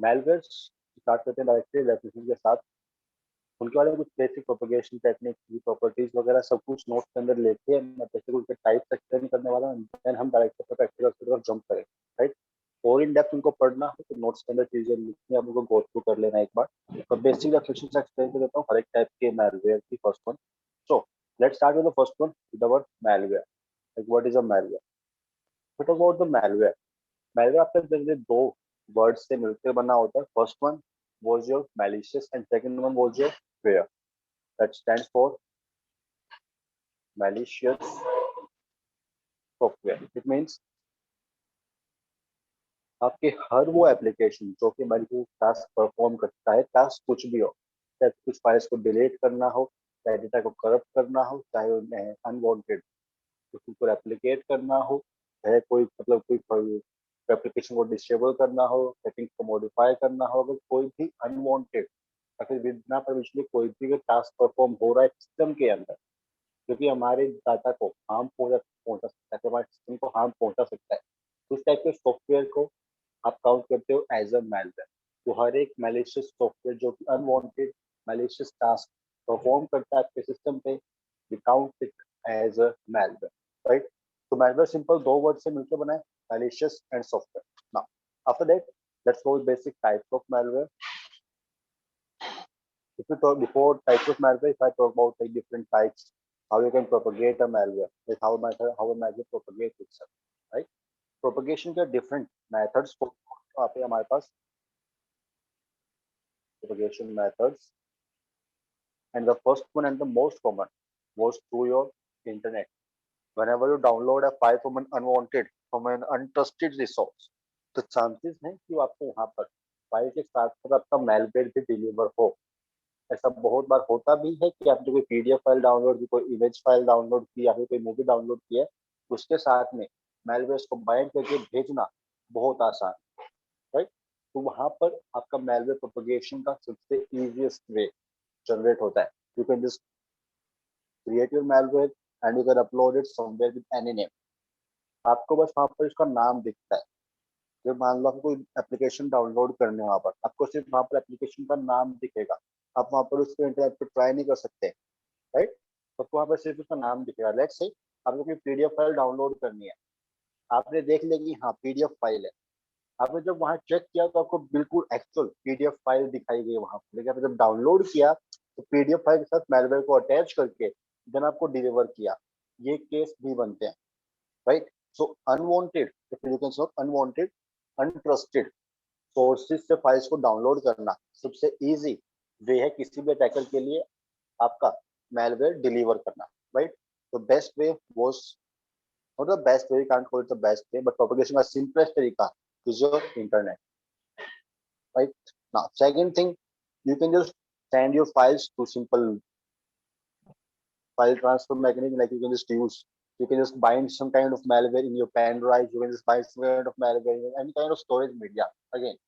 Malware start करते हैं directly definition के साथ, उनके बारे में कुछ बेसिक प्रोपेगेशन टेक्निक की प्रॉपर्टीज वगैरह सब कुछ नोट्स के अंदर लेके मैं बेसिकली उनके टाइप एक्सप्लेन करने वाला हूँ, देन हम डायरेक्ट प्रैक्टिकल की तरफ जंप करें, राइट। और इन डेप्थ उनको पढ़ना है तो नोट्स के अंदर चीजें लिखनी है, आप उनको गो थ्रू कर लेना एक बार। तो बेसिक डेफिनेशन से एक्सप्लेन कर देता हूँ हर एक टाइप के मैलवेयर की। First one, so let's start with the first one, with the word malware. Like what is a malware? What about the malware? Malware आपके जरिए दो वर्ड से मिलकर बना होता है। First one was your malicious and second one was your where, that stands for malicious software. It means आपके हर वो एप्लीकेशन जो कि malicious टास्क परफॉर्म करता है, टास्क कुछ भी हो, चाहे कुछ फाइल्स को डिलीट करना हो, चाहे डेटा को करप्ट करना हो, चाहे उन्हें अनवांटेड किसी को रेप्लिकेट करना हो, चाहे कोई मतलब कोई एप्लीकेशन को डिसेबल करना हो, सेटिंग्स को मॉडिफाई करना हो, अगर कोई भी अनवांटेड या फिर बिना परमिशन कोई भी टास्क परफॉर्म हो रहा है सिस्टम के अंदर, क्योंकि हमारे डाटा को हार्म पहुंचा सकता है, हमारे सिस्टम को हार्म पहुंचा सकता है, उस टाइप के सॉफ्टवेयर को आप काउंट करते हो एज अ मैलवेयर। तो हर एक मैलिशियस सॉफ्टवेयर जो कि अनवांटेड मैलिशियस टास्क परफॉर्म करता है आपके सिस्टम पे, we count it as a malware, right. तो मैलवेयर सिंपल दो वर्ड से मिलकर बना है, malicious and software. Now after that let's go with basic types of malware. If you talk before types of malware, if I talk about like different types, how you can propagate a malware, like how a malware propagates itself, right? Propagation के different methods को आप हमारे पास propagation methods, and the first one and the most common was through your internet. Whenever you download a file from an unwanted, from an untrusted resource, तो chances हैं कि आपको वहाँ पर फाइल के साथ साथ आपका malware भी डिलीवर हो। ऐसा बहुत बार होता भी है कि आपने कोई पीडीएफ फाइल डाउनलोड की, कोई इमेज फाइल डाउनलोड की या फिर कोई मूवी डाउनलोड की है, उसके साथ में मैलवेयर को बाइंड करके भेजना बहुत आसान, राइट। तो वहां पर आपका मैलवेयर प्रोपगेशन का सबसे इजीएस्ट वे जनरेट होता है। You can just create your malware and you can upload it somewhere with any name. आपको बस वहां पर इसका नाम दिखता है। जब मान लो आपको कोई एप्लीकेशन डाउनलोड करने, वहां पर आपको सिर्फ वहां पर एप्लीकेशन का नाम दिखेगा, आप वहां पर उसको इंटरनेट पर ट्राई नहीं कर सकते, राइट। तो आपको वहां पर सिर्फ उसका नाम दिखेगा। लेट्स से आपको कोई पीडीएफ फाइल डाउनलोड करनी है, आपने देख लिया कि हाँ पीडीएफ फाइल है, आपने जब वहां चेक किया तो आपको बिल्कुल एक्चुअल पीडीएफ फाइल दिखाई गई वहां पर, लेकिन आपने जब डाउनलोड किया तो पीडीएफ फाइल के साथ मैलवेयर को अटैच करके देन आपको डिलीवर किया। ये केस भी बनते हैं, राइट। सो अनवांटेड, अनवांटेड अनट्रस्टेड सोर्सेज से फाइल्स को डाउनलोड करना सबसे इजी वे है किसी भी अटैकर के लिए आपका मैलवेयर डिलीवर करना, राइट। तो best way was not the best way, you can't call it the best way, but propagation का सिंपलेस्ट तरीका is your internet, right. Now second thing, you can just send your files to simple file transfer mechanism, like you can just bind some kind of malware in your pen drive, you can just bind some kind of malware in any kind of storage media, again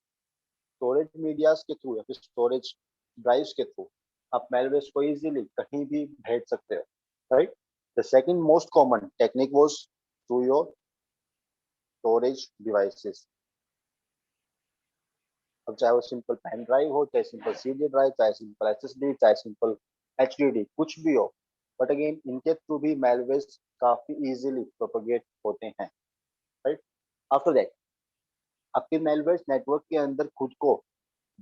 storage medias के through या फिर storage drives के through आप malware को easily कहीं भी भेज सकते हो, right. The second most common technique was through your storage devices. अब चाहे वो सिंपल पेन ड्राइव हो, चाहे सिंपल सीडी ड्राइव, चाहे सिंपल एसएसडी, चाहे सिंपल एचडीडी, कुछ भी हो, बट अगेन इनके थ्रू भी मेलवेयर काफी इजीली प्रोपगेट होते हैं, राइट। आफ्टर दैट आपके मेलवेयर नेटवर्क के अंदर खुद को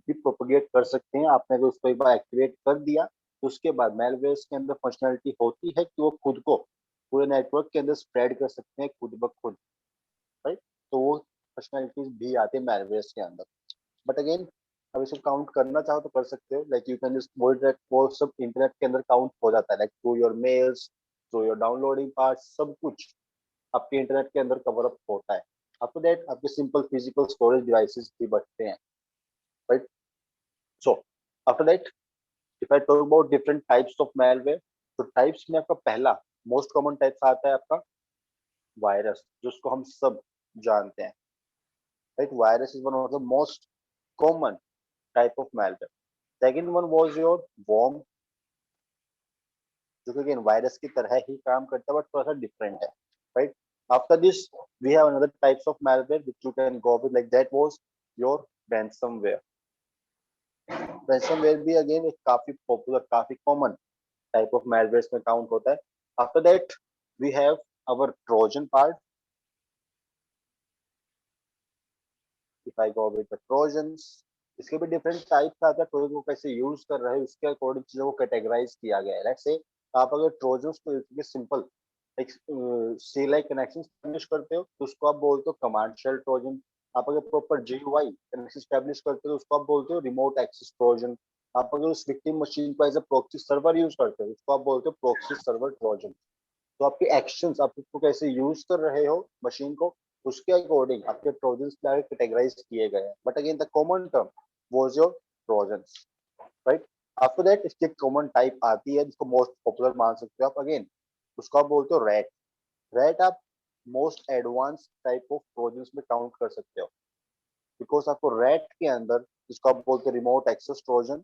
भी प्रोपगेट कर सकते हैं। आपने अगर उसको एक बार एक्टिवेट कर दिया तो उसके बाद मेलवेयर के अंदर फंक्शनलिटी होती है कि वो खुद को पूरे नेटवर्क के अंदर स्प्रेड कर सकते हैं खुद ब खुद, राइट। तो वो फंक्शनलिटीज भी आती है मेलवेयर के अंदर, बट अगेन अब इसको काउंट करना चाहो तो कर सकते हो, लाइक यू कैन जस्ट वो सब इंटरनेट के अंदर काउंट हो जाता है, like through your mails, through your downloading part, सब कुछ आपके इंटरनेट के अंदर कवर अप होता है। आफ्टर दैट आपके सिंपल फिजिकल स्टोरेज डिवाइसेस भी बचते हैं, right. So after that if I talk about different types of malware, तो टाइप्स में आपका पहला मोस्ट कॉमन टाइप्स आता है आपका वायरस, जिसको हम सब जानते हैं, right. Virus is one of the most common type of malware. Second one was your worm, जो कि अगेन वायरस की तरह ही काम करता है बट थोड़ा सा डिफरेंट है, right. After this we have another types of malware which you can go with, like that was your ransomware. Ransomware भी अगेन एक काफी पॉपुलर, काफी कॉमन टाइप ऑफ malware में काउंट होता है. After that we have our Trojan part. If I go with the Trojans, इसके भी different types आते हैं. ट्रोजन को कैसे यूज कर रहे हैं उसके अकॉर्डिंग चीजों को कैटेगराइज किया गया है. लेट्स से आप अगर ट्रोजन्स को सिंपल एक सी लाइक कनेक्शन एस्टेब्लिश करते हो तो उसको आप बोलते हो कमांड शेल ट्रोजन. आप अगर प्रॉपर जीयूआई कनेक्शन एस्टेब्लिश करते हो तो उसको आप बोलते हो रिमोट एक्सेस ट्रोजन. आप अगर उस विक्टिम मशीन को as a proxy server use करते हो उसको आप बोलते हो प्रॉक्सी सर्वर ट्रोजन. तो आपके एक्शंस आप उसको कैसे यूज कर रहे हो मशीन को उसके अकॉर्डिंग आपके ट्रोजन्स कैटेगराइज किए गए हैं. But again the common term was your trojans, right. After that इसकी कॉमन टाइप आती है जिसको मोस्ट पॉपुलर मान सकते हो आप. अगेन उसको आप बोलते हो रैट. रैट आप most advance type of trojans में काउंट कर सकते हो बिकॉज आपको रैट के अंदर जिसको आप बोलते हो रिमोट एक्सेस ट्रोजन,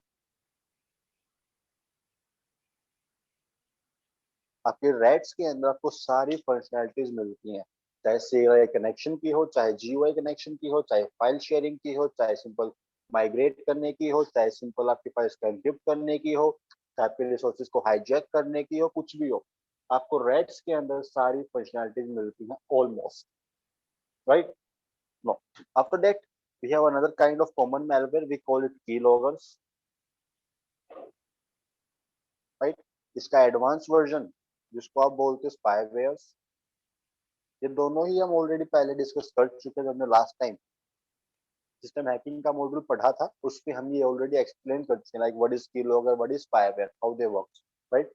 आपके रैट्स के अंदर आपको सारी फंक्शनैलिटीज मिलती हैं. चाहे सीआईए कनेक्शन की हो, चाहे जीयूआई कनेक्शन की हो, चाहे फाइल शेयरिंग की हो, चाहे सिंपल माइग्रेट करने की हो, चाहे सिंपल आपके पास एन्क्रिप्ट करने की हो, चाहे आपके रिसोर्सेज को हाईजैक करने की हो, कुछ भी हो. आपको रैट्स के अंदर सारी फंक्शनैलिटीज मिलती हैं almost, right. No. After that we have another kind of common malware, we call it keyloggers, right. इसका एडवांस वर्जन जिसको आप बोलते हो स्पाईवेयर्स. ये दोनों ही हम ऑलरेडी पहले डिस्कस कर चुके हैं. हमने लास्ट टाइम सिस्टम हैकिंग का मॉड्यूल पढ़ा था उसमें हम ये ऑलरेडी एक्सप्लेन कर चुके हैं like what is keylogger, what is spyware, how they work, right.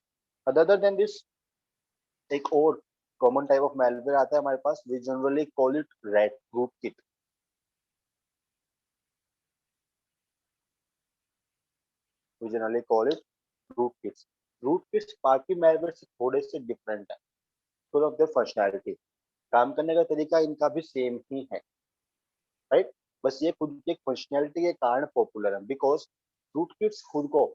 Other than this एक और कॉमन टाइप ऑफ मैलवेयर आता है हमारे पास. We generally call it RAT root kit. We generally call it root kits. Root kits बाकी malware से थोड़े से डिफरेंट है बिकॉज ऑफ देयर फंक्शनैलिटी. काम करने का तरीका इनका भी सेम ही है, राइट. बस ये खुद की एक फंक्शनैलिटी के कारण पॉपुलर है बिकॉज रूट किट्स खुद को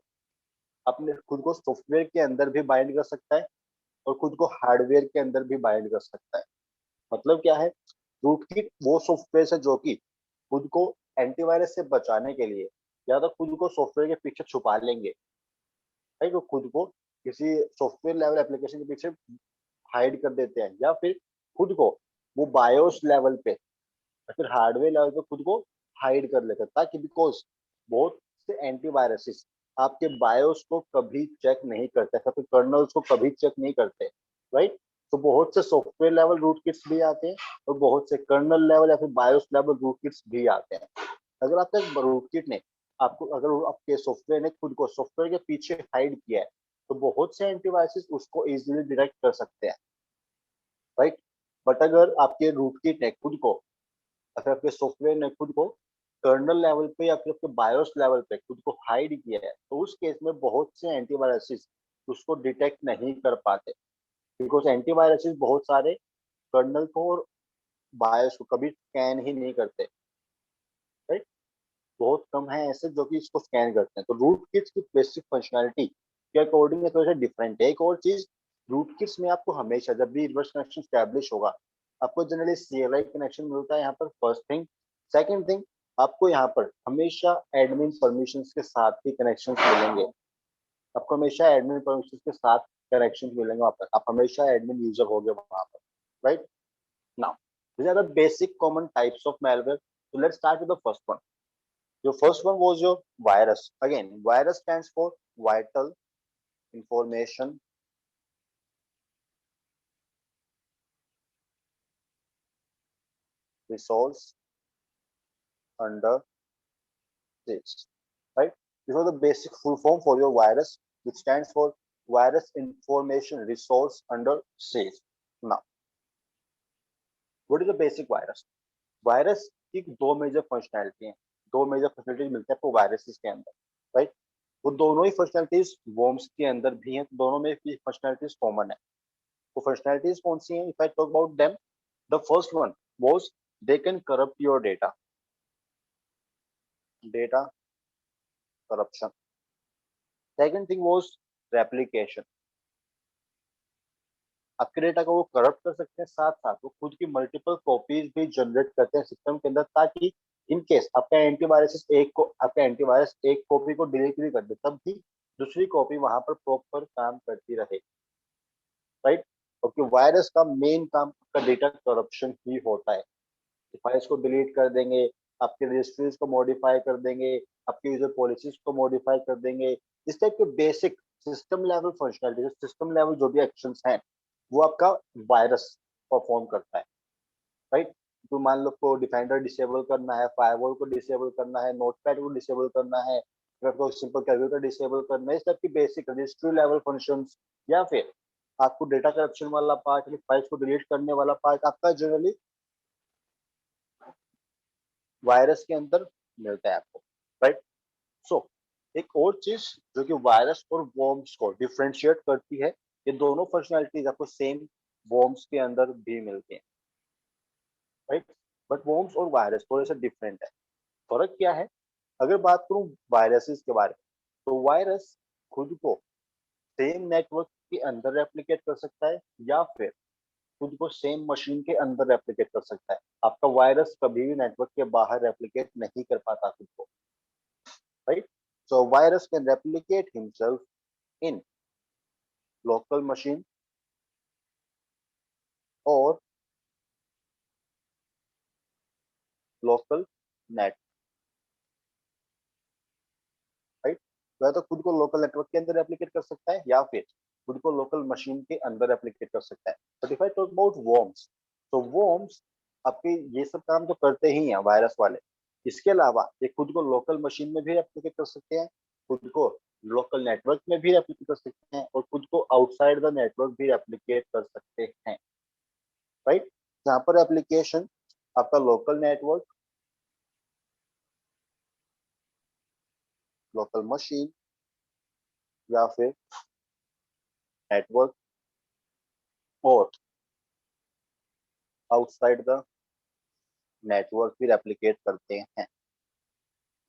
अपने खुद को सॉफ्टवेयर के अंदर भी बाइंड कर सकता है और खुद को हार्डवेयर के अंदर भी बाइंड कर सकता है. मतलब क्या है, रूटकिट वो सॉफ्टवेयर है जो कि खुद को एंटीवायरस से बचाने के लिए या तो खुद को सॉफ्टवेयर के पीछे छुपा लेंगे, राइट. वो खुद को किसी सॉफ्टवेयर लेवल एप्लीकेशन के पीछे हाइड कर देते हैं या फिर खुद को वो बायोस लेवल पे या फिर हार्डवेयर लेवल पे खुद को हाइड कर लेते हैं ताकि बिकॉज बहुत से एंटीवायरसेस आपके बायोस को कभी चेक नहीं करते या फिर कर्नल्स को कभी चेक नहीं करते, राइट. तो बहुत से सॉफ्टवेयर लेवल रूट किट्स भी आते हैं और बहुत से कर्नल लेवल या फिर बायोस लेवल रूट किट्स भी आते हैं. अगर आपका रूट किट ने आपको अगर आपके सॉफ्टवेयर ने खुद को सॉफ्टवेयर के पीछे हाइड किया है तो बहुत से एंटीवायरसेस उसको इजीली डिटेक्ट कर सकते हैं, राइट. बट अगर आपके रूट किट ने खुद को या फिर आपके सॉफ्टवेयर ने खुद को कर्नल लेवल पे या फिर आपके बायोस लेवल पे खुद को हाइड किया है तो उस केस में बहुत से एंटीवायरसेस उसको डिटेक्ट नहीं कर पाते बिकॉज एंटीवायरसेस बहुत सारे कर्नल को और बायोस को कभी स्कैन ही नहीं करते, राइट. बहुत कम है ऐसे जो कि इसको स्कैन करते हैं. तो रूट किट्स की बेसिक फंक्शनैलिटी के अकॉर्डिंग थोड़ा सा डिफरेंट है. एक और चीज, रूट किट्स में आपको हमेशा जब भी रिवर्स कनेक्शन स्टैब्लिश होगा आपको जनरली सीएलआई कनेक्शन मिलता है यहाँ पर, फर्स्ट थिंग. सेकंड थिंग, आपको यहाँ पर हमेशा एडमिन परमिशंस के साथ ही कनेक्शन मिलेंगे. आपको हमेशा एडमिन परमिशंस के साथ कनेक्शन मिलेंगे वहाँ पर. आप हमेशा एडमिन यूजर होगे वहाँ पर, right. Now these are the basic common types of malware. So let's start with the first one. Your first one was your virus. Again, virus stands for vital information resource under siege, right. This was the basic full form for your virus, which stands for virus information resource under siege. Now, what is the basic virus? Virus की दो major functionality हैं. दो major functionalities मिलते हैं आपको viruses के अंदर, right. वो दोनों ही फंक्शनैलिटीज वॉर्म्स के अंदर भी हैं. दोनों में फंक्शनैलिटीज कॉमन है. वो फंक्शनैलिटीज कौन सी हैं? If I talk about them, the first one was they can corrupt your data. Data corruption. Second thing was replication. आपके डेटा को वो करप्ट कर सकते हैं, साथ साथ वो खुद की मल्टीपल कॉपीज भी जनरेट करते हैं सिस्टम के अंदर ताकि इन केस आपका एंटीवायरस एक कॉपी को डिलीट भी कर दे, तब भी दूसरी कॉपी वहां पर प्रॉपर काम करती रहे, राइट। क्योंकि वायरस का मेन काम आपका डेटा करप्शन ही होता है। फाइल्स को डिलीट कर देंगे, आपके रजिस्ट्रीज को मॉडिफाई कर देंगे, आपके यूजर पॉलिसीज को मॉडिफाई कर देंगे। इस टाइप के basic system level functionality, system level जो भी एक्शंस हैं, वो आपका वायरस परफॉर्म करता है, राइट। तो मान लो को डिफेंडर डिसेबल करना है, फायरवॉल को डिसेबल करना है, नोटपैड को डिसेबल करना है, अगर आपको सिंपल कैलकुलेटर डिसेबल करना है, इस टाइप की बेसिक रजिस्ट्री लेवल फंक्शंस, या फिर आपको डेटा करप्शन वाला पार्ट, फाइल्स को डिलीट करने वाला पार्ट आपका जनरली वायरस के अंदर मिलता है आपको, राइट। सो एक और चीज जो कि वायरस और वॉर्म्स को डिफरेंशिएट करती है, ये दोनों फंक्शनैलिटीज आपको सेम वॉर्म्स के अंदर भी मिलती हैं, राइट। बट वॉर्म्स और वायरस थोड़े से डिफरेंट है। फर्क क्या है? अगर बात करूं वायरसेस के बारे में, तो वायरस खुद को सेम नेटवर्क के अंदर रेप्लिकेट कर सकता है, या फिर खुद को सेम मशीन के अंदर रेप्लिकेट कर सकता है। आपका वायरस कभी भी नेटवर्क के बाहर रेप्लिकेट नहीं कर पाता खुद को, right? So virus can replicate himself in local machine or local net, right? वह तो खुद को लोकल नेटवर्क के अंदर रेप्लिकेट कर सकता है, या फिर खुद को लोकल मशीन के अंदर रेप्लिकेट कर सकता है। But if I talk about worms, तो वॉर्म्स आपके ये सब काम तो करते ही हैं वायरस वाले। इसके अलावा ये खुद को लोकल मशीन में भी रेप्लिकेट कर सकते हैं, खुद को लोकल नेटवर्क में भी रेप्लिकेट कर सकते हैं, और खुद को आउटसाइड द नेटवर्क भी रेप्लिकेट कर सकते हैं, राइट। जहाँ पर एप्लीकेशन आपका लोकल नेटवर्क, लोकल मशीन, या फिर नेटवर्क, और आउटसाइड द नेटवर्क भी रेप्लिकेट करते हैं,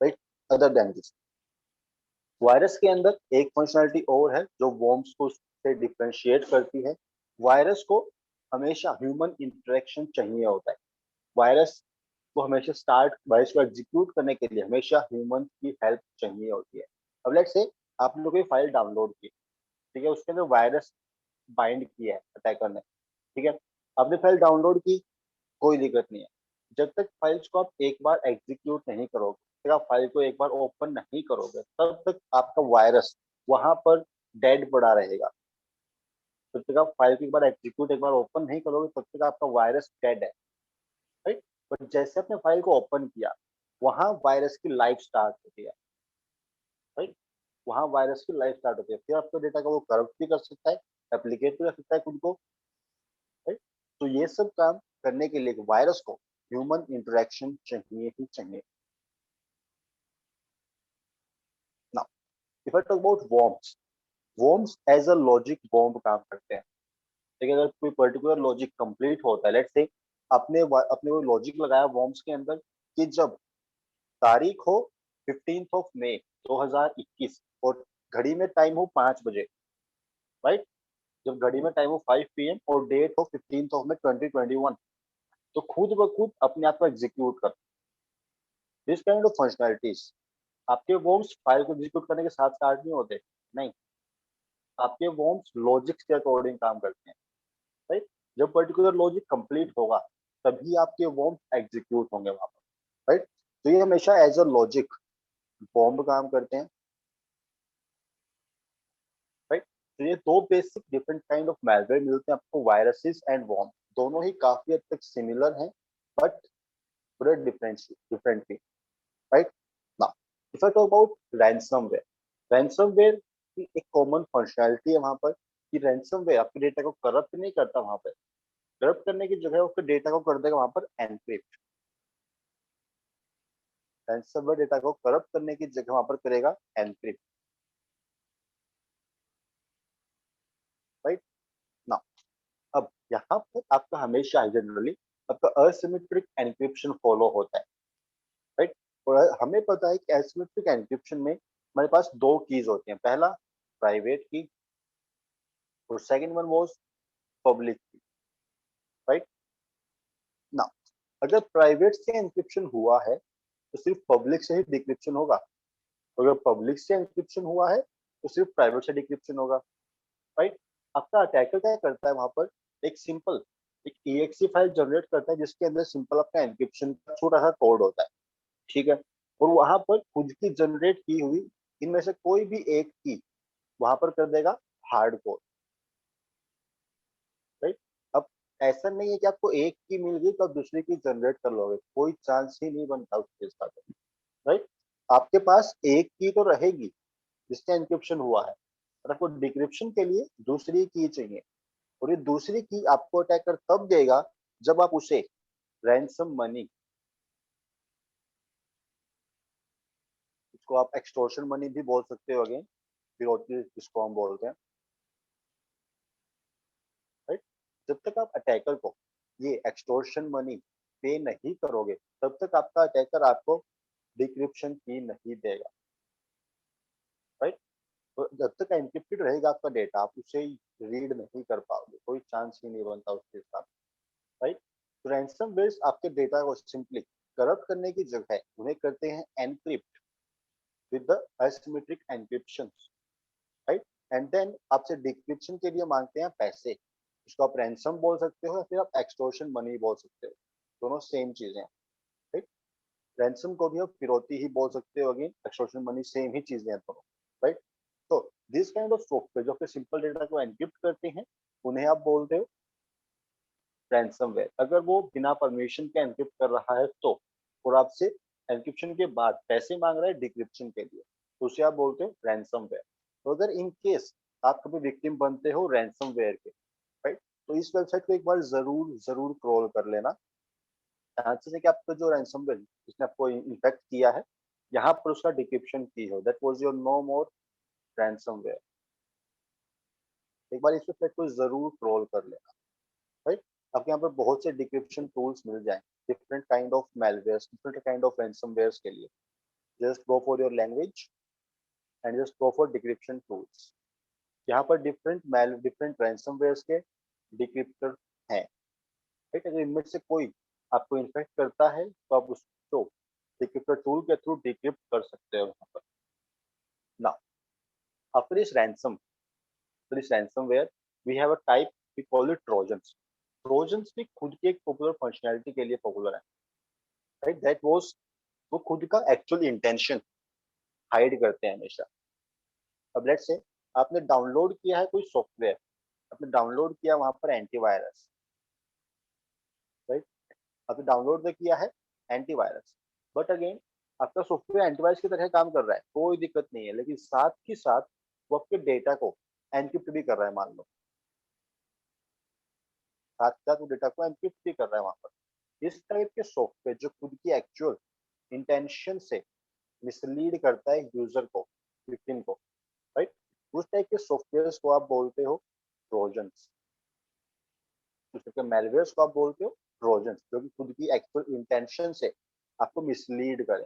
right. Other than this, virus के अंदर एक फंक्शनलिटी और है जो वॉर्म्स को से डिफरेंशिएट करती है। वायरस को हमेशा ह्यूमन इंटरेक्शन चाहिए होता है। वायरस को हमेशा वायरस को एग्जीक्यूट करने के लिए हमेशा ह्यूमन की हेल्प चाहिए होती है। अब लेट्स से आप लोग कोई फाइल डाउनलोड की, ठीक है, उसके अंदर वायरस बाइंड किया है अटैकर ने, ठीक है। आपने फाइल डाउनलोड की, कोई दिक्कत नहीं है। जब तक फाइल्स को आप एक बार एग्जीक्यूट नहीं करोगे, फिर आप फाइल को एक बार ओपन नहीं करोगे, तब तक आपका वायरस वहां पर डेड पड़ा रहेगा। जब तक आप फाइल को एक बार एग्जीक्यूट, एक बार ओपन नहीं करोगे, तब तक आपका वायरस डेड है, राइट। बट जैसे आपने फाइल को ओपन किया, वहां वायरस की लाइफ स्टार्ट होती है, राइट। वहां वायरस की लाइफ स्टार्ट होती है, फिर आपके डेटा को वो करप्ट भी कर सकता है, एप्लीकेट भी कर सकता है खुद को, राइट। तो ये सब काम करने के लिए वायरस को ह्यूमन इंटरेक्शन चाहिए ही चाहिए। Now if I talk about worms, worms as a logic bomb काम करते हैं। लेकिन अगर कोई पर्टिकुलर लॉजिक कंप्लीट होता है, लेट्स से अपने वो लॉजिक लगाया वॉर्म्स के अंदर कि जब तारीख हो 15 मई 2021 और घड़ी में टाइम हो 5 बजे, राइट। जब घड़ी में टाइम हो 5 PM और डेट हो 15 मई 2021, तो खुद ब खुद अपने आप को एग्जीक्यूट कर दिस काइंड ऑफ फंक्शनैलिटीज। आपके वॉर्म्स फाइल को एग्जीक्यूट करने के साथ स्टार्ट नहीं होते, नहीं। आपके वॉर्म्स लॉजिक के अकॉर्डिंग काम करते हैं, राइट। जब पर्टिकुलर लॉजिक कंप्लीट होगा, तभी आपके वॉर्म्स एग्जीक्यूट होंगे वहां पर, राइट। तो ये हमेशा एज अ लॉजिक बॉम्ब काम करते हैं, राइट। तो ये दो basic different kind of malware मिलते हैं आपको, वायरसेस एंड वॉर्म। दोनों ही काफी हद तक सिमिलर हैं, बट थोड़े differently, right. Now if I talk about ransomware, ransomware की एक कॉमन फंक्शनैलिटी है वहां पर कि रैंसमवेयर आपके डेटा को करप्ट नहीं करता, वहां पर करप्ट करने की जगह उसके डेटा को कर देगा वहां पर एनक्रिप्ट। रैंसमवेयर डेटा को करप्ट करने की जगह वहां पर करेगा एनक्रिप्ट, राइट। नाउ अब यहाँ पर आपका हमेशा जनरली आपका असिमेट्रिक एन्क्रिप्शन फॉलो होता है, राइट। और हमें पता है कि एसिमेट्रिक एन्क्रिप्शन में हमारे पास दो कीज होती हैं, पहला प्राइवेट की और सेकंड वन वाज पब्लिक की, राइट। नाउ अगर प्राइवेट से एन्क्रिप्शन हुआ है, तो सिर्फ पब्लिक से ही डिक्रिप्शन होगा। तो अगर पब्लिक से एंक्रिप्शन हुआ है तो सिर्फ प्राइवेट से डिक्रिप्शन होगा, राइट। आपका अटैकर क्या करता है वहां पर, एक सिंपल एक EXE फाइल जनरेट करता है जिसके अंदर सिंपल आपका एंक्रिप्शन का छोटा सा कोड होता है, ठीक है। और वहां पर खुद की जनरेट की हुई इनमें से कोई भी एक की वहां पर कर देगा हार्ड कोड, राइट। अब ऐसा नहीं है कि आपको एक की मिल गई तो आप दूसरी की जनरेट कर लोगे, कोई चांस ही नहीं बनता उसके साथ, राइट। आपके पास एक की तो रहेगी जिसका एन्क्रिप्शन हुआ है, और आपको डिक्रिप्शन के लिए दूसरी की चाहिए। और ये दूसरी की आपको अटैकर तब देगा जब आप उसे रैंसम मनी, इसको आप एक्सटोर्शन मनी भी बोल सकते हो, अगेन फिरौती जिसको हम बोलते हैं, राइट। जब तक आप अटैकर को ये एक्सटोर्शन मनी पे नहीं करोगे तब तक आपका अटैकर आपको डिक्रिप्शन की नहीं देगा, राइट। तो जब तक एनक्रिप्टेड रहेगा आपका डेटा आप उसे रीड नहीं कर पाओगे, कोई चांस ही नहीं बनता उसके साथ, राइट। तो रैंसमवेयर्स आपके डेटा को सिंपली करप्ट करने की जगह उन्हें करते हैं encrypt with the asymmetric encryption, right. And then आपसे डिक्रिप्शन के लिए मांगते हैं पैसे, उसको आप रैंसम बोल सकते हो या फिर आप एक्सटोर्शन मनी बोल सकते हो, दोनों सेम चीजें हैं, राइट। रैंसम को भी आप फिरौती ही बोल सकते हो, अगेन एक्सटोर्शन मनी सेम ही चीजें हैं दोनों, राइट। तो दिस काइंड ऑफ सॉफ्टवेयर जो कि सिंपल डेटा को एनक्रिप्ट करते हैं उन्हें आप बोलते हो रैंसमवेयर। अगर वो बिना परमिशन के एनक्रिप्ट कर रहा है तो, और आपसे एनक्रिप्शन के बाद पैसे मांग रहा है डिक्रिप्शन के लिए, तो उसे आप बोलते हो रैंसमवेयर। तो अगर इन केस आप कभी विक्टिम बनते हो रैंसमवेयर के, राइट, तो इस वेबसाइट को एक बार जरूर जरूर क्रॉल कर लेना। चांसेस है कि आपका जो रैंसमवेयर जिसने आपको इन्फेक्ट किया है यहाँ पर उसका डिक्रिप्शन की हो, that was your no more ransomware. एक बार इस वेबसाइट को जरूर क्रॉल कर लेना, राइट। आपके यहाँ पर बहुत से डिक्रिप्शन टूल्स मिल जाएं, different kind of malwares, different kind of ransomwares के लिए। Just go for your language and just go for decryption tools. यहाँ पर डिफरेंट रैंसमवेयर्स के डिक्रिप्टर हैं, राइट। अगर इनमें से कोई आपको इन्फेक्ट करता है तो आप उसको डिक्रिप्टर टूल के थ्रू डिक्रिप्ट कर सकते हो वहाँ पर ना। After this ransom this ransomware we have a type, we call it trojans। Trojans भी खुद की एक पॉपुलर फंक्शनैलिटी के लिए पॉपुलर है, राइट। दैट वाज वो खुद का एक्चुअल इंटेंशन हाइड करते हैं हमेशा। अब लेट्स से आपने डाउनलोड किया है कोई सॉफ्टवेयर, आपने डाउनलोड किया वहां पर एंटीवायरस, राइट। आपने डाउनलोड तो किया है एंटीवायरस, बट अगेन आपका सॉफ्टवेयर एंटीवायरस की तरह काम कर रहा है, कोई दिक्कत नहीं है, लेकिन साथ ही साथ वो आपके डेटा को एनक्रिप्ट भी कर रहा है, मान लो साथ साथ वो डेटा को एनक्रिप्ट भी कर रहा है वहां पर। इस टाइप के सॉफ्टवेयर जो खुद की एक्चुअल इंटेंशन से मिसलीड करता है यूजर को, विक्टिम को, राइट, उस टाइप के सॉफ्टवेयर को आप बोलते हो ट्रोजन्स। उस टाइप के मेलवेयर्स को आप बोलते हो ट्रोजन्स, जो कि खुद की एक्चुअल इंटेंशन से आपको मिसलीड करे,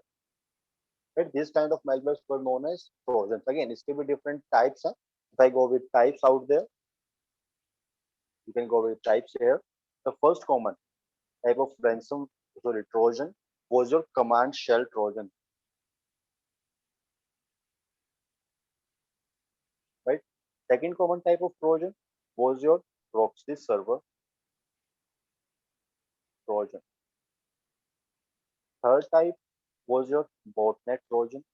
right. This kind of malwares were known as trojans. Again इसके भी डिफरेंट टाइप्स हैं, if I go with types out there, you can go with types here. The first common type of Trojan was your command shell Trojan, right? Second common type of Trojan was your proxy server Trojan. Third type was your botnet Trojan,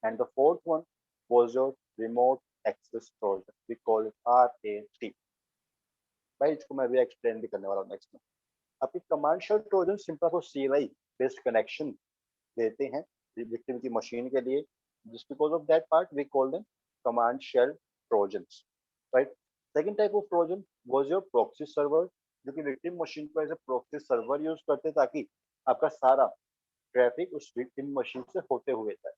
and the fourth one was your remote access Trojan. We call it RAT. भाई इसको मैं भी explain भी करने वाला हूँ next में। आपकी कमांड शेल ट्रोजन सिंपल आपको CLI बेस्ड कनेक्शन देते हैं विक्टिम की मशीन के लिए, just because of that part we call them command shell trojans, right। second type of trojan was your proxy server, जो कि विक्टिम मशीन पर as a proxy server use करते ताकि आपका सारा ट्रैफिक उस विक्टिम मशीन से होते हुए जाए,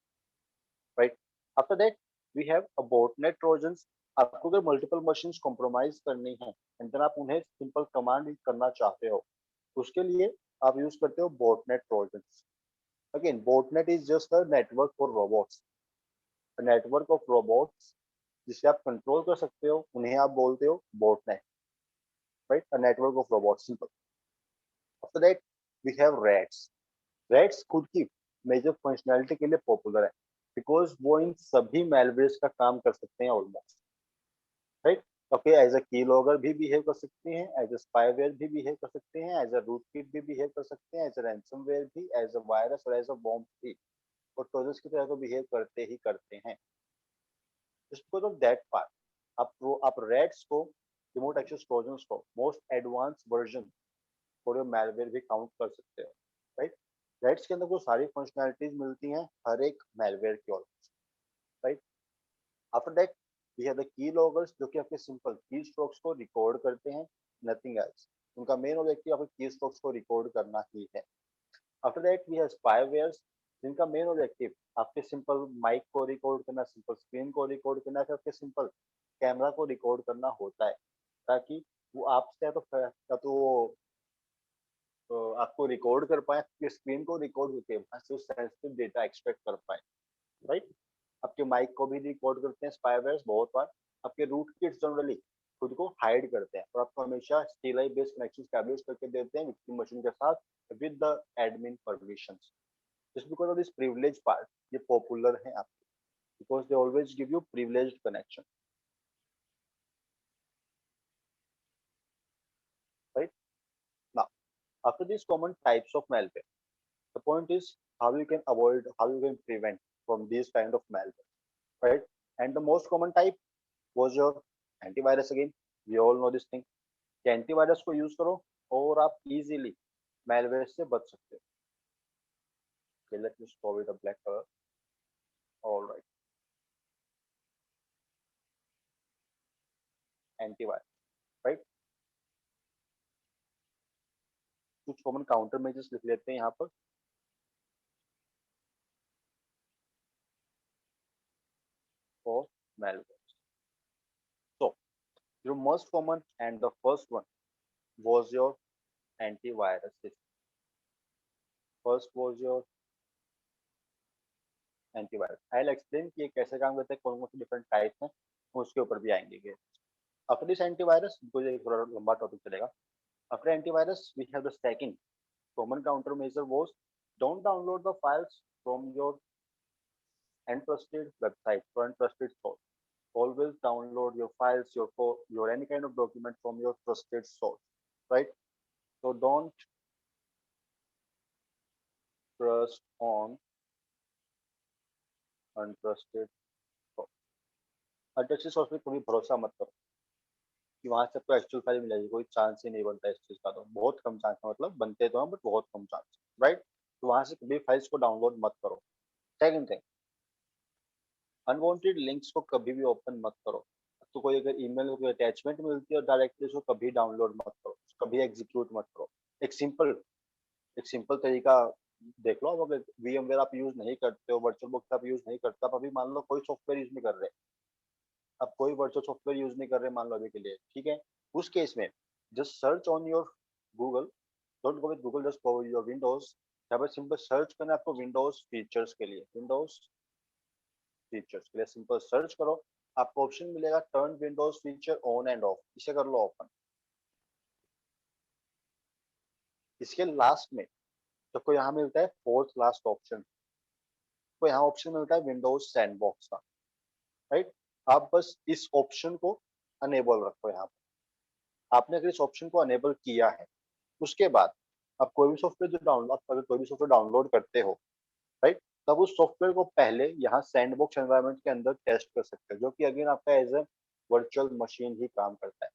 right. After that we have a botnet trojans। आपको अगर मल्टीपल मशीन्स कॉम्प्रोमाइज करनी है एंड देन आप उन्हें सिंपल कमांड करना चाहते हो, उसके लिए आप यूज करते हो botnet trojans। Again, botnet is just a network for robots, a network of robots जिसे आप कंट्रोल कर सकते हो, उन्हें आप बोलते हो botnet, right? A network of robots, simple. After that we have raids. Raids खुद की मेजर फंक्शनैलिटी के लिए पॉपुलर है बिकॉज वो इन सभी मेलवेयर्स का काम कर सकते हैं almost, right. Okay, as a keylogger भी बिहेव कर सकते हैं, एज अ स्पाईवेयर भी बिहेव कर सकते हैं, एज अ रूटकिट भी बिहेव कर सकते हैं, एज अ रैंसमवेयर भी, एज अ वायरस और एज अ बॉम्ब भी, और ट्रोजन्स की तरह तो बिहेव करते ही करते हैं। Just because of that part आप रेड्स को, रिमोट एक्सेस ट्रोजन्स को most advance version for your malware भी काउंट कर सकते हो, राइट। रेड्स के अंदर वो सारी फंक्शनैलिटीज मिलती हैं हर एक मैलवेयर की almost, right. After that we have the keyloggers जो कि आपके सिंपल की स्ट्रोक्स को रिकॉर्ड करते हैं, नथिंग एल्स। उनका मेन ऑब्जेक्टिव आपके की स्ट्रोक्स को रिकॉर्ड करना ही है। आफ्टर दैट वी हैव स्पाईवेयर्स जिनका मेन ऑब्जेक्टिव आपके सिंपल माइक को रिकॉर्ड करना, सिंपल स्क्रीन को रिकॉर्ड करना, फिर आपके सिंपल कैमरा को रिकॉर्ड करना होता है, ताकि वो आपसे या तो वो आपको रिकॉर्ड कर पाए, आपकी स्क्रीन को रिकॉर्ड करके वहां से सेंसिटिव डेटा एक्सट्रैक्ट कर पाए, राइट। आपके माइक को भी रिकॉर्ड करते हैं स्पाईवेयर्स बहुत बार। आपके रूट किट्स जनरली खुद को हाइड करते हैं और आपको हमेशा CLI बेस्ड कनेक्शन एस्टैब्लिश करके देते हैं विक्टिम मशीन के साथ with the admin permissions. Just because of this privilege part ये पॉपुलर है आपके, because they always give you privileged connection, right. Now after this common types of malware, the point is how you can avoid, how you can prevent from these kind of malware, right? And the most common type was your antivirus again. We all know this thing कि antivirus को use करो और आप easily malware से बच सकते हो। Okay, let me stop with a black color. All right, antivirus, right. कुछ कॉमन काउंटर मेजर्स लिख लेते हैं यहाँ पर for malware. So your most common and the first one was your antivirus system. First was your antivirus. I will explain कि ये कैसे काम करता है, कौन कौन से डिफरेंट टाइप्स हैं, उसके ऊपर भी आएंगे। आफ्टर दिस एंटीवायरस, बिकॉज ये थोड़ा लंबा टॉपिक चलेगा, after antivirus we have the second common countermeasure was don't download the files from your untrusted website or untrusted source. Always download your files, your any kind of document from your trusted source, right? So don't trust on untrusted source. Untrusted source पे कभी भरोसा मत करो कि वहां से आपको actual file मिलेगी, कोई चांस ही नहीं बनता इस चीज का, तो बहुत कम चांस है, मतलब बनते तो हैं बट बहुत कम चांस, राइट। तो वहां से कभी फाइल्स को डाउनलोड मत करो। सेकंड थिंग, अनवांटेड लिंक्स को कभी भी ओपन मत करो। तो कोई अगर ईमेल में कोई अटैचमेंट मिलती है डायरेक्टली उसको कभी डाउनलोड मत करो, कभी एग्जीक्यूट मत करो। एक सिंपल एक सिंपल तरीका देख लो, अब अगर VMware आप यूज नहीं करते हो, वर्चुअल बॉक्स आप यूज नहीं करते, आप अभी मान लो कोई सॉफ्टवेयर यूज नहीं कर रहे, आप कोई वर्चुअल सॉफ्टवेयर यूज नहीं कर रहे मान लो अभी के लिए, ठीक है। उस केस में just search on your Google, don't go with Google, just go with your Windows. यहाँ पर सिंपल सर्च करना है आपको विंडोज फीचर्स के लिए, विंडोज फीचर्स के लिए सिंपल सर्च करो, आपको ऑप्शन मिलेगा turn Windows feature on end of, इसे कर लो ओपन। इसके लास्ट में तो कोई यहाँ मिलता है फोर्थ लास्ट ऑप्शन, तो यहाँ ऑप्शन मिलता है विंडोज सैंडबॉक्स का, राइट। आप बस इस ऑप्शन को अनेबल रखो यहाँ पर। आपने अगर इस ऑप्शन को अनेबल किया है, उसके बाद आप कोई भी सॉफ्टवेयर जो डाउनलोड, अगर कोई भी सॉफ्टवेयर डाउनलोड करते हो, राइट, तब उस सॉफ्टवेयर को पहले यहाँ सैंडबॉक्स एनवायरनमेंट के अंदर टेस्ट कर सकते हो, जो कि अगेन आपका एज ए वर्चुअल मशीन ही काम करता है,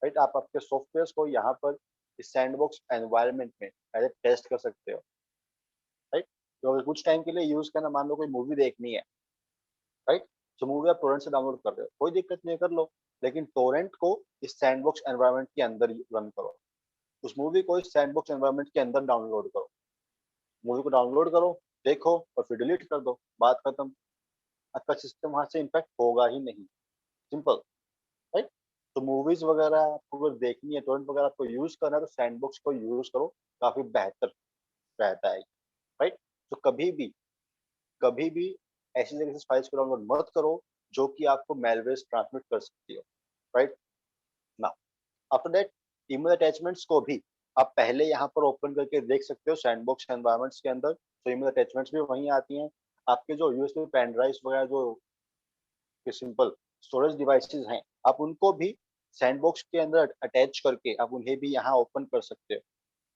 राइट। आप आपके सॉफ्टवेयर को यहाँ पर इस सैंडबॉक्स एनवायरनमेंट में पहले टेस्ट कर सकते हो, राइट। तो अगर कुछ टाइम के लिए यूज करना, मान लो कोई मूवी देखनी है, राइट, तो मूवी आप टोरेंट से डाउनलोड कर रहे हो, कोई दिक्कत नहीं, कर लो, लेकिन टोरेंट को इस सैंडबॉक्स एनवायरनमेंट के अंदर रन करो, उस मूवी को इस सैंडबॉक्स एनवायरनमेंट के अंदर डाउनलोड करो, मूवी को डाउनलोड करो, देखो और फिर डिलीट कर दो, बात खत्म। आपका सिस्टम वहां से इम्पैक्ट होगा ही नहीं, सिंपल, राइट। तो मूवीज वगैरह आपको अगर देखनी है, टोरेंट वगैरह आपको यूज करना है, तो सैंडबॉक्स को यूज करो, काफी बेहतर रहता है, राइट। तो कभी भी ऐसी जगह से फाइल्स को डाउनलोड मत करो जो कि आपको मेलवेयर ट्रांसमिट कर सकती हो, right. Now after that email attachments को भी आप पहले यहाँ पर ओपन करके देख सकते हो सैंडबॉक्स एनवायरनमेंट्स के अंदर, तो ईमेल अटैचमेंट्स भी वहीं आती हैं। आपके जो यूएसबी पेन ड्राइव्स वगैरह जो सिंपल स्टोरेज डिवाइसेस हैं, आप उनको भी सैंडबॉक्स के अंदर अटैच करके आप उन्हें भी यहाँ ओपन कर सकते हो।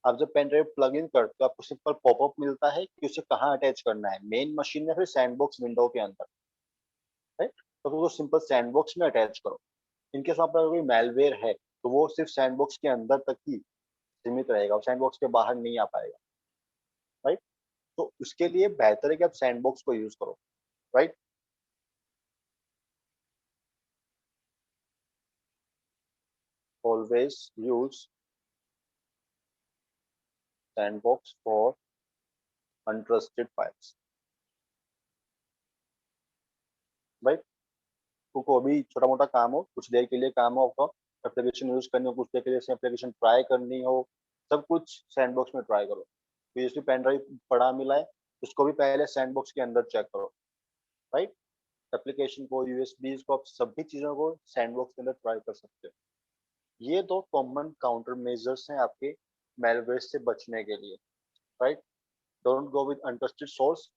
आप जब पेन ड्राइव प्लग इन करते हो, आपको सिंपल पॉपअप मिलता है कि उसे कहाँ अटैच करना है, मेन मशीन या फिर सैंडबॉक्स विंडो के अंदर, राइट। तो वो सिंपल सैंडबॉक्स में अटैच करो। इनके साथ अगर कोई मेलवेयर है तो वो सिर्फ सैंडबॉक्स के अंदर तक ही सीमित रहेगा, और सैंडबॉक्स के बाहर नहीं आ पाएगा, राइट। तो उसके लिए बेहतर है कि आप सैंडबॉक्स को यूज करो, right. Always use sandbox for untrusted files, right. को भी छोटा मोटा काम हो, कुछ देर के लिए काम हो, आपको एप्लीकेशन यूज करनी हो, कुछ देर के लिए एप्लीकेशन ट्राई करनी हो, सब कुछ सैंडबॉक्स में ट्राई करो। यूएसबी पेन ड्राइव पड़ा मिला है, उसको भी पहले सैंडबॉक्स के अंदर चेक करो, राइट। एप्लीकेशन को, यूएसबीज को, आप सभी चीजों को सैंडबॉक्स के अंदर ट्राई कर सकते हो। ये दो कॉमन काउंटर मेजर्स हैं आपके मेलवेयर से बचने के लिए, right. Don't go with untrusted source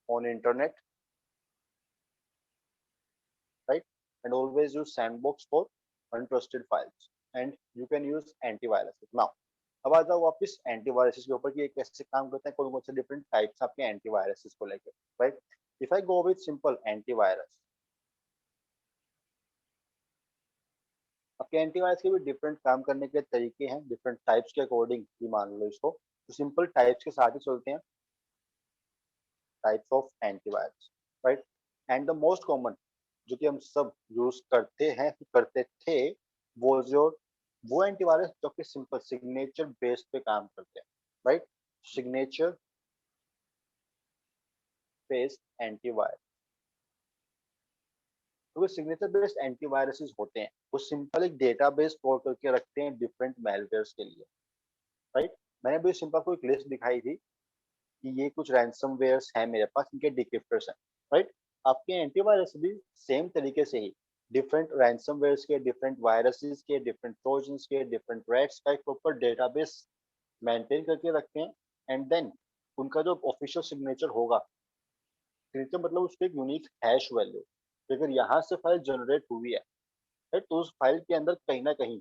on internet, right? And always use sandbox for untrusted files. And you can use antiviruses. Now, अब आ जाओ वापस एंटीवायरसेस के ऊपर कि ये कैसे काम करते हैं, कौन कौन से डिफरेंट टाइप्स आपके एंटीवायरसेस को लेकर, right. If I go with simple antivirus, आपके एंटीवायरस के भी डिफरेंट काम करने के तरीके हैं, डिफरेंट टाइप्स के अकॉर्डिंग ही मान लो इसको। तो सिंपल टाइप्स के साथ ही चलते हैं, types of antivirus, right. And the most common जो कि हम सब यूज करते हैं, करते थे, वो एंटीवायरस जो कि सिंपल सिग्नेचर बेस्ड पे काम करते हैं, राइट। सिग्नेचर बेस्ड एंटीवायरस, तो सिग्नेचर बेस्ड एंटीवायरसेस होते हैं, वो सिंपल एक डेटाबेस स्टोर करके रखते हैं डिफरेंट मेलवेयर्स के लिए, राइट। मैंने भी सिंपल को एक लिस्ट दिखाई थी कि ये कुछ रैंसमवेयर्स हैं मेरे पास, इनके डिक्रिप्टर्स हैं, राइट। आपके एंटीवायरस भी सेम तरीके से ही डिफरेंट रैंसमवेयर्स के, डिफरेंट वायरसेस के, डिफरेंट ट्रोजन्स के, डिफरेंट थ्रेट्स का एक प्रॉपर डेटाबेस मेंटेन करके रखते हैं। एंड देन उनका जो ऑफिशियल सिग्नेचर होगा, सिग्नेचर मतलब उसके एक यूनिक हैश वैल्यू, अगर यहाँ से फाइल जनरेट हुई है, राइट, तो उस फाइल के अंदर कहीं ना कहीं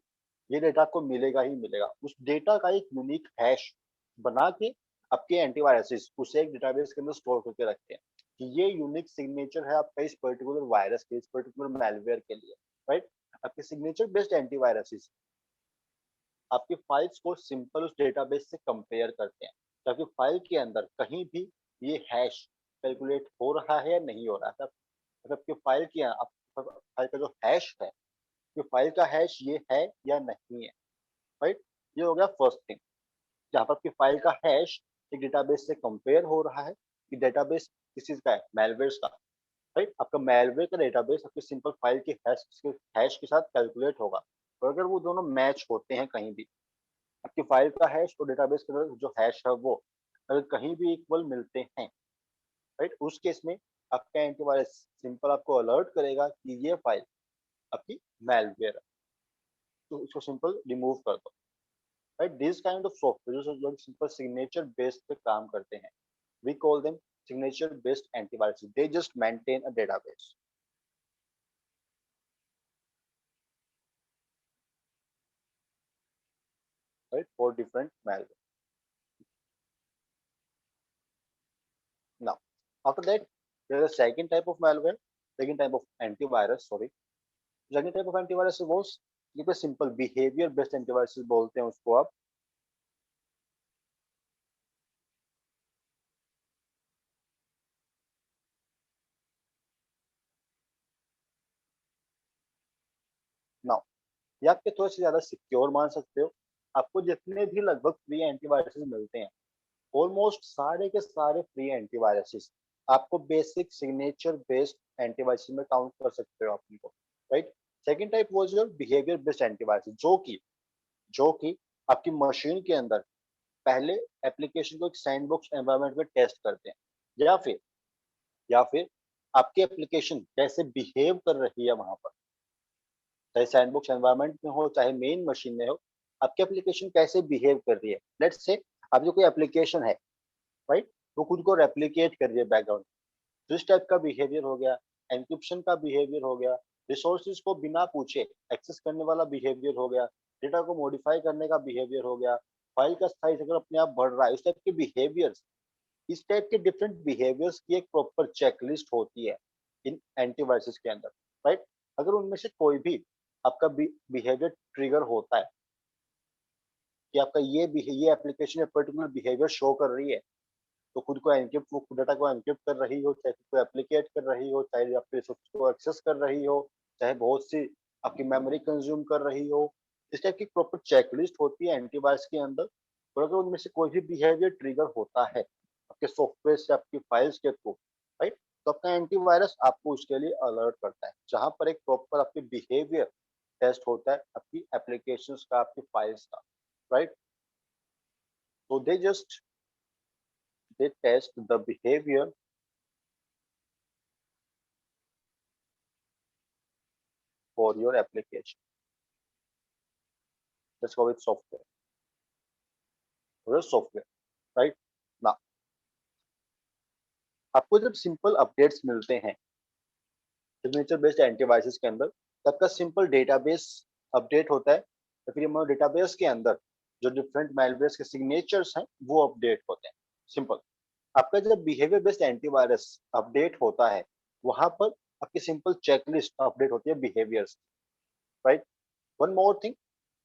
ये डेटा आपको मिलेगा ही मिलेगा। उस डेटा का एक यूनिक हैश बना के आपके एंटीवायरसेस उसे एक डेटाबेस के अंदर स्टोर करके रखते हैं कि ये यूनिक सिग्नेचर है आपका इस पर्टिकुलर वायरस के, इस पर्टिकुलर मेलवेयर के लिए, राइट। आपके सिग्नेचर बेस्ड एंटीवायरसेस आपकी फाइल्स को सिंपल उस डेटाबेस से कंपेयर करते हैं, ताकि फाइल के अंदर कहीं भी ये हैश कैलकुलेट हो रहा है या नहीं हो रहा है। आपकी फाइल की फाइल का जो हैश है, कि फाइल का हैश ये है या नहीं है, राइट। ये हो गया फर्स्ट थिंग, जहाँ पर आपकी फाइल का हैश एक डेटाबेस से कंपेयर हो रहा है कि डेटाबेस किस चीज का है, मेलवेयर्स का, राइट। आपका मेलवेयर का डेटाबेस आपकी सिंपल फाइल की हैश के साथ कैलकुलेट होगा, और अगर वो दोनों मैच होते हैं कहीं भी, आपकी फाइल का हैश और डेटाबेस के अंदर जो हैश है वो अगर कहीं भी इक्वल मिलते हैं, राइट, उस केस में आपका एंटीवायरस सिंपल आपको अलर्ट करेगा कि ये फाइल आपकी मेलवेयर है, तो इसको सिंपल रिमूव कर दो, right. This kind of software जो सिंपल सिग्नेचर बेस्ड पे काम करते हैं, वी कॉल देम signature based antivirus, they just maintain a database, right, for different malware. Now after that there is a second type of malware, second type of antivirus, sorry, second type of antivirus was ये पे simple behaviour based antivirus बोलते हैं उसको आप। Now ये आपके थोड़े से ज्यादा सिक्योर मान सकते हो। आपको जितने भी लगभग फ्री एंटीवायरसेस मिलते हैं, ऑलमोस्ट सारे के सारे फ्री एंटीवायरसेस आपको बेसिक सिग्नेचर बेस्ड एंटीवायरस में काउंट कर सकते हो आप उनको, right. Second type was your behaviour based antivirus, जो कि आपकी मशीन के अंदर पहले एप्लीकेशन को एक सैंडबॉक्स एनवायरनमेंट में टेस्ट करते हैं, या फिर या फिर आपकी एप्लीकेशन कैसे बिहेव कर रही है वहां पर, चाहे सैंडबॉक्स एनवायरनमेंट में हो चाहे मेन मशीन में हो, आपकी एप्लीकेशन कैसे बिहेव कर रही है। लेट्स से आप जो कोई एप्लीकेशन है, राइट, वो खुद को रेप्लिकेट कर रही है बैकग्राउंड, तो इस टाइप का बिहेवियर हो गया, एन्क्रिप्शन का बिहेवियर हो गया, रिसोर्सेज को बिना पूछे एक्सेस करने वाला बिहेवियर हो गया, डेटा को मॉडिफाई करने का बिहेवियर हो गया, फाइल का साइज अगर अपने आप बढ़ रहा है, इस टाइप के बिहेवियर्स, इस टाइप के डिफरेंट बिहेवियर्स की एक प्रॉपर चेकलिस्ट होती है इन एंटीवायरस के अंदर, राइट। अगर उनमें से कोई भी आपका बिहेवियर ट्रिगर होता है कि आपका ये एप्लीकेशन पर्टिकुलर बिहेवियर शो कर रही है, तो खुद को एनक्रिप्ट, वो डाटा को एनक्रिप्ट कर रही हो, चाहे खुद को एप्लीकेट कर रही हो, चाहे आपके रिसोर्स को एक्सेस कर रही हो, चाहे बहुत सी आपकी मेमोरी कंज्यूम कर रही हो, इस टाइप की प्रॉपर चेकलिस्ट होती है एंटीवायरस के अंदर। और अगर उनमें से कोई भी बिहेवियर ट्रिगर होता है आपके सॉफ्टवेयर से, आपकी फाइल्स के थ्रू, राइट, तो आपका एंटीवायरस आपको उसके लिए अलर्ट करता है, जहां पर एक प्रॉपर आपकी बिहेवियर टेस्ट होता है आपकी एप्लीकेशंस का, आपकी फाइल्स का, राइट। तो they test the behavior for your application. Let's go with software. Software, right? Now, आपको जब सिंपल अपडेट्स मिलते हैं सिग्नेचर बेस्ड एंटीवायरस के अंदर, तब का सिंपल डेटाबेस अपडेट होता है, तो फिर हमारे डेटाबेस के अंदर जो डिफरेंट मेलवेयर्स के सिग्नेचर्स हैं वो अपडेट होते हैं। सिंपल, आपका जब बिहेवियर बेस्ड एंटीवायरस अपडेट होता है, वहां पर आपकी सिंपल चेकलिस्ट अपडेट होती है behaviours, right. One more thing,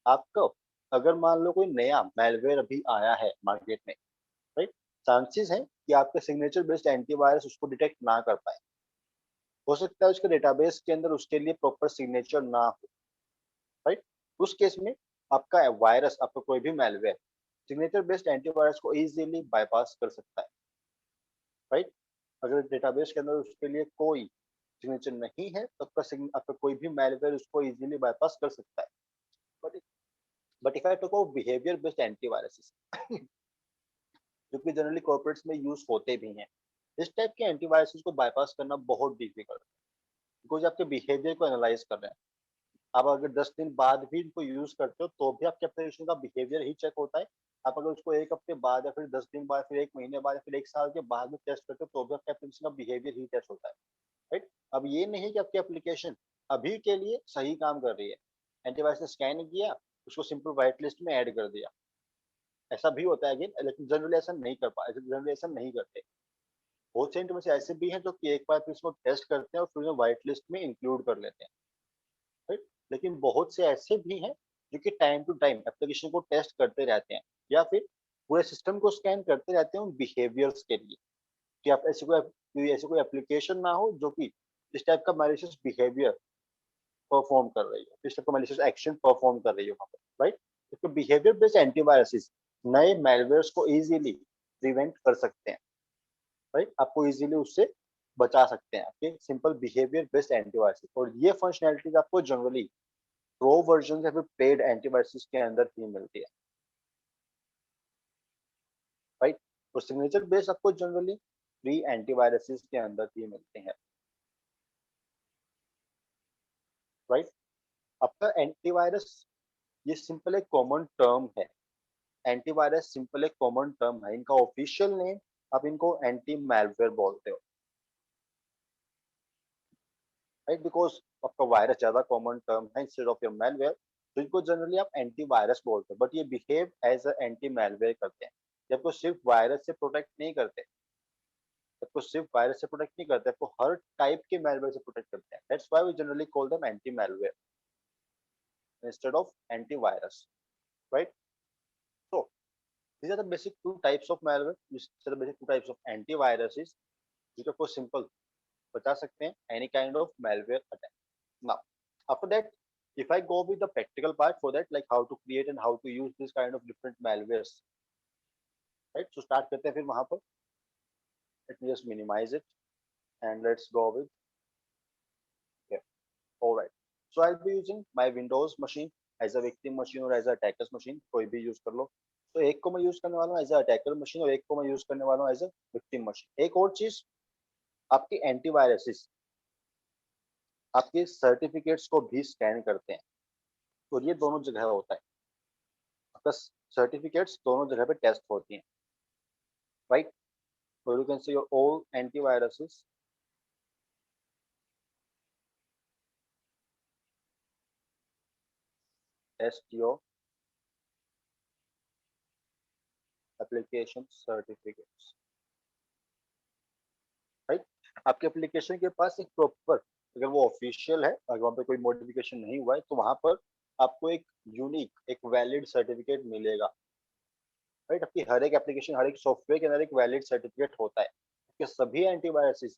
आपको अगर मान लो कोई नया मेलवेयर अभी आया है मार्केट में, राइट, चांसेस है कि आपके सिग्नेचर बेस्ड एंटीवायरस उसको डिटेक्ट ना कर पाए। हो सकता है उसके डेटाबेस के अंदर उसके लिए प्रॉपर सिग्नेचर ना हो, राइट। उस केस में आपका वायरस, आपका कोई भी मेलवेयर सिग्नेचर बेस्ड एंटीवायरस को इजीली बाईपास कर सकता है, राइट। अगर डेटाबेस के अंदर उसके लिए कोई सिग्नेचर नहीं है तो आपका कोई भी मेलवेयर उसको इजीली बाईपास कर सकता है। But but if I talk about behaviour based antivirus, जो कि जनरली कॉर्पोरेट्स में यूज होते भी हैं, इस टाइप के एंटीवायरस को बाईपास करना बहुत डिफिकल्ट है, बिकॉज आपके बिहेवियर को एनालाइज कर रहे हैं। आप अगर 10 दिन बाद भी इनको यूज करते हो तो भी आपके एप्लीकेशन का बिहेवियर ही चेक होता है। आप अगर उसको एक हफ्ते बाद या फिर 10 दिन बाद, फिर एक महीने बाद या फिर एक साल के बाद में टेस्ट करते हो तो भी आपके एप्लीकेशन का बिहेवियर ही टेस्ट होता है, राइट। अब ये नहीं कि आपकी एप्लीकेशन अभी के लिए सही काम कर रही है, एंटीवायरस ने स्कैन किया, उसको सिंपल व्हाइट लिस्ट में ऐड कर दिया, ऐसा भी होता है अगेन, लेकिन जनरली ऐसा नहीं कर पा, जनरली ऐसा नहीं करते। बहुत से इंटरव्यू ऐसे भी हैं जो कि एक बार फिर इसको टेस्ट करते हैं और फिर व्हाइट लिस्ट में इंक्लूड कर लेते हैं, राइट। लेकिन बहुत से ऐसे भी हैं जो कि टाइम टू टाइम एप्लीकेशन को टेस्ट करते रहते हैं, या फिर पूरे सिस्टम को स्कैन करते रहते हैं उन बिहेवियर्स के लिए, कि आप ऐसे कोई एप्लीकेशन ना हो जो कि इस टाइप का मैलिशियस बिहेवियर परफॉर्म कर रही हो, इस टाइप का मैलिशियस एक्शन परफॉर्म कर रही हो वहाँ पर, राइट। तो बिहेवियर बेस्ड एंटीवायरस नए मेलवेयर्स को इजीली प्रिवेंट कर सकते हैं, राइट, आपको इजीली उससे बचा सकते हैं आपके सिंपल बिहेवियर बेस्ड एंटीवायरस। और ये फंक्शनैलिटीज आपको जनरली प्रो वर्जन या फिर पेड एंटीवायरस के अंदर ही मिलती है, राइट। और सिग्नेचर बेस्ड आपको जनरली फ्री एंटीवायरस के अंदर ही मिलते हैं, राइट। आपका एंटीवायरस ये सिंपल एक कॉमन टर्म है, एंटीवायरस सिंपल एक कॉमन टर्म है, इनका ऑफिशियल नेम आप इनको एंटी मैलवेयर बोलते हो, राइट, बिकॉज आपका वायरस ज्यादा कॉमन टर्म है इंस्टेड ऑफ योर मैलवेयर, तो इनको जनरली आप एंटीवायरस बोलते हो, बट ये behave as a anti malware करते हैं। ये आपको सिर्फ वायरस से प्रोटेक्ट नहीं करते, आपको सिर्फ वायरस से प्रोटेक्ट नहीं करते, आपको हर टाइप के मैलवेयर से प्रोटेक्ट करते हैं। That's why we generally call them anti malware instead of antivirus, right. So these are the basic two types of malware. These are the basic two types of antiviruses which of course simple बता सकते हैं any kind of malware attack. Now after that, if I go with the practical part for that, like how to create and how to use this kind of different malwares, right? So start करते हैं फिर वहां पर, let me just minimize it and let's go with, okay, all right. So I'll be using my Windows machine as a victim machine or as a attackers machine, कोई भी use कर लो। तो एक को मैं यूज करने वाला हूँ एज अटैकर मशीन और एक को मैं यूज करने वाला हूँ एज अ विक्टिम मशीन। एक और चीज, आपके एंटीवायरसेस आपके सर्टिफिकेट्स को भी स्कैन करते हैं, और ये दोनों जगह होता है, आपका सर्टिफिकेट्स दोनों जगह पे टेस्ट होती हैं, right? So you can say your all antiviruses test your application certificates, right? आपके एप्लीकेशन के पास एक प्रॉपर, अगर वो ऑफिशियल है, अगर वहाँ पे कोई मॉडिफिकेशन नहीं हुआ है, तो वहां पर आपको एक यूनिक, एक वैलिड सर्टिफिकेट मिलेगा, राइट? आपकी हर एक एप्लीकेशन, हर एक सॉफ्टवेयर के अंदर एक वैलिड सर्टिफिकेट होता है, कि सभी एंटीवायरस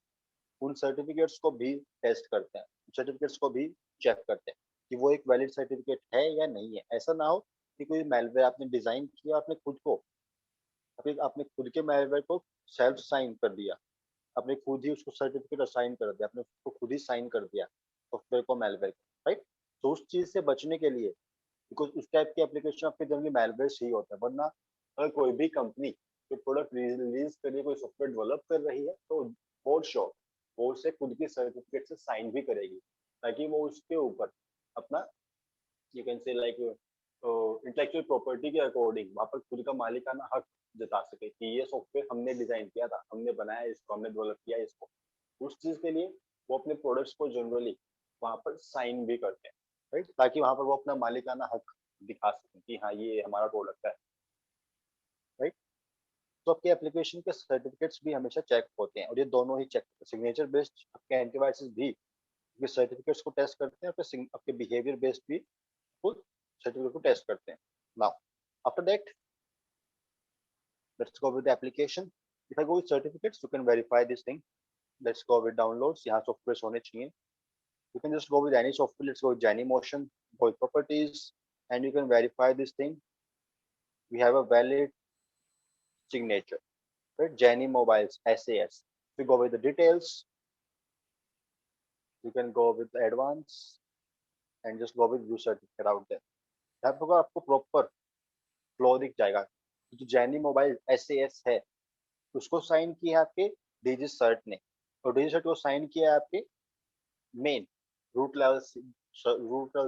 उन सर्टिफिकेट्स को भी टेस्ट करते हैं, सर्टिफिकेट्स को भी चेक करते हैं कि वो एक वैलिड सर्टिफिकेट है या नहीं है। ऐसा ना हो कि कोई मेलवेयर आपने डिजाइन किया, आपने खुद को, आपने खुद के मेलवेयर को सेल्फ साइन कर दिया, आपने खुद ही उसको सर्टिफिकेट असाइन कर दिया, आपने उसको खुद ही साइन कर दिया सॉफ्टवेयर को, मेलवेयर को, राइट? तो उस चीज से बचने के लिए, बिकॉज उस टाइप की एप्लीकेशन आपके जनरली मेलवेयर ही होता है, वरना अगर कोई भी कंपनी कोई प्रोडक्ट रिलीज के लिए कोई सॉफ्टवेयर डेवलप कर रही है, तो फॉर श्योर वो उसे खुद की सर्टिफिकेट से साइन भी करेगी, ताकि वो उसके ऊपर अपना, यू कैन से लाइक, इंटेलेक्चुअल प्रॉपर्टी के अकॉर्डिंग वहां पर खुद का मालिकाना हक जता सके कि ये सॉफ्टवेयर हमने डिजाइन किया था, हमने बनाया इसको, हमने डेवलप किया इसको। उस चीज के लिए वो अपने प्रोडक्ट्स को जनरली वहां पर साइन भी करते हैं, राइट? ताकि वहां पर वो अपना मालिकाना हक दिखा सकें कि हाँ ये हमारा प्रोडक्ट है, राइट? तो आपके एप्लीकेशन के सर्टिफिकेट्स भी हमेशा चेक होते हैं, और ये दोनों ही चेक होते हैं, सिग्नेचर बेस्ड आपके एंटीवायरस भी आपके सर्टिफिकेट्स को टेस्ट करते हैं, आपके बिहेवियर बेस्ड भी खुद सर्टिफिकेट को टेस्ट करते हैं। Now after that, let's go with the application. If I go with certificates, you can verify this thing. Let's go with downloads. यहाँ software होने चाहिए. You can just go with any software. Let's go with Genymotion. Go with properties, and you can verify this thing. We have a valid signature, right? Geny Mobiles SAS. If you go with the details, you can go with the advanced and just go with view certificate out there. यहाँ पर आपको proper flow दिख जाएगा। जो Geny Mobile SAS है, उसको sign किया है आपके डीजी सर्ट ने, और डीजी सर्ट को साइन किया है आपके main root level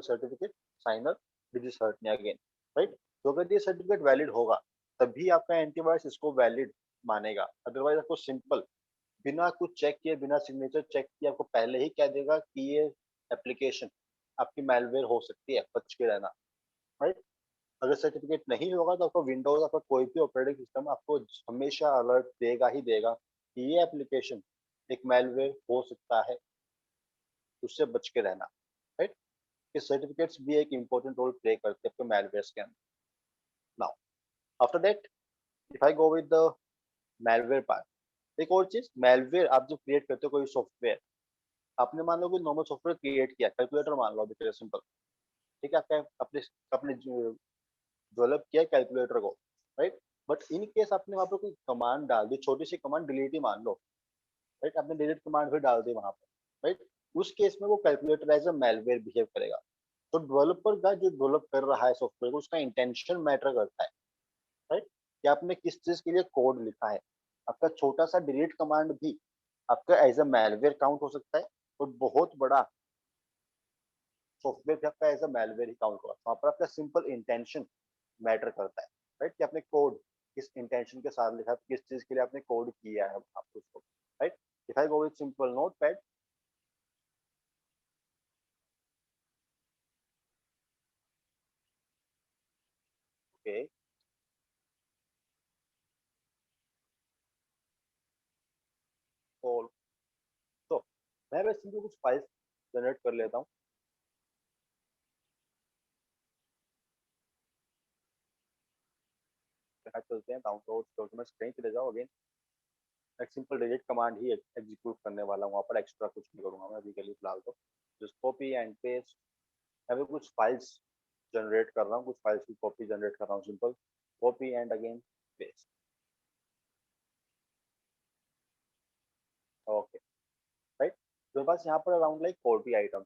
certificate signer DigiCert ने अगेन, राइट? तो अगर ये सर्टिफिकेट वैलिड होगा, तभी आपका एंटीवायरस इसको वैलिड मानेगा। अदरवाइज आपको सिंपल, बिना कुछ चेक किए, बिना सिग्नेचर चेक किए, आपको पहले ही कह देगा कि ये एप्लीकेशन आपकी मेलवेयर हो सकती है, बच के रहना, राइट? अगर सर्टिफिकेट नहीं होगा, तो आपको विंडोज, आपका कोई भी ऑपरेटिंग सिस्टम आपको हमेशा अलर्ट देगा ही देगा कि ये एप्लीकेशन एक मेलवेयर हो सकता है, उससे बच के रहना, राइट? ये सर्टिफिकेट्स भी एक इंपॉर्टेंट रोल प्ले करते हैं आपके मेलवेयर के अंदर। Now after that, if I go with the malware part, एक और चीज, मेलवेयर आप जब क्रिएट करते हो कोई सॉफ्टवेयर, आपने मान लो कोई नॉर्मल सॉफ्टवेयर क्रिएट किया, कैलकुलेटर मान लो, देखिए सिंपल, ठीक है? आपका अपने अपने डेवलप किया कैलकुलेटर को, राइट? बट इन केस आपने वहां पर कोई कमांड डाल दी, छोटी सी कमांड, डिलीट ही मान लो, राइट? आपने डिलीट कमांड भी डाल दी वहां पर, राइट? उस केस में वो calculator as a malware behave करेगा। तो डेवलपर का, जो डेवलप कर रहा है सॉफ्टवेयर को, उसका इंटेंशन मैटर करता है, राइट? कि आपने किस चीज के लिए कोड लिखा है। आपका छोटा सा डिलीट कमांड भी आपका एज अ मेलवेयर काउंट हो सकता है, और बहुत बड़ा सॉफ्टवेयर भी आपका एज अ मेलवेयर ही काउंट होगा। वहां पर आपका सिंपल इंटेंशन मैटर करता है, राइट? कि आपने कोड किस इंटेंशन के साथ लिखा है, किस चीज के लिए आपने कोड किया है आपको उसको, right? If I go with simple notepad, okay, और तो मैं बस सिंपल कुछ फाइल्स जनरेट कर लेता हूँ। यहाँ चलते हैं डाउनलोड डॉक्यूमेंट्स, कहीं चले जाओ अगेन, एक सिंपल डिलीट कमांड ही एग्जीक्यूट करने वाला हूँ, वहाँ पर एक्स्ट्रा कुछ नहीं करूँगा मैं अभी के लिए फिलहाल। तो जस्ट कॉपी एंड पेस्ट, मैं भी कुछ फाइल्स जनरेट कर रहा हूँ, कुछ फाइल्स की कॉपी जनरेट कर रहा हूँ, simple copy and again paste, okay, right? तो मेरे पास यहाँ पर अराउंड लाइक 40 आइटम,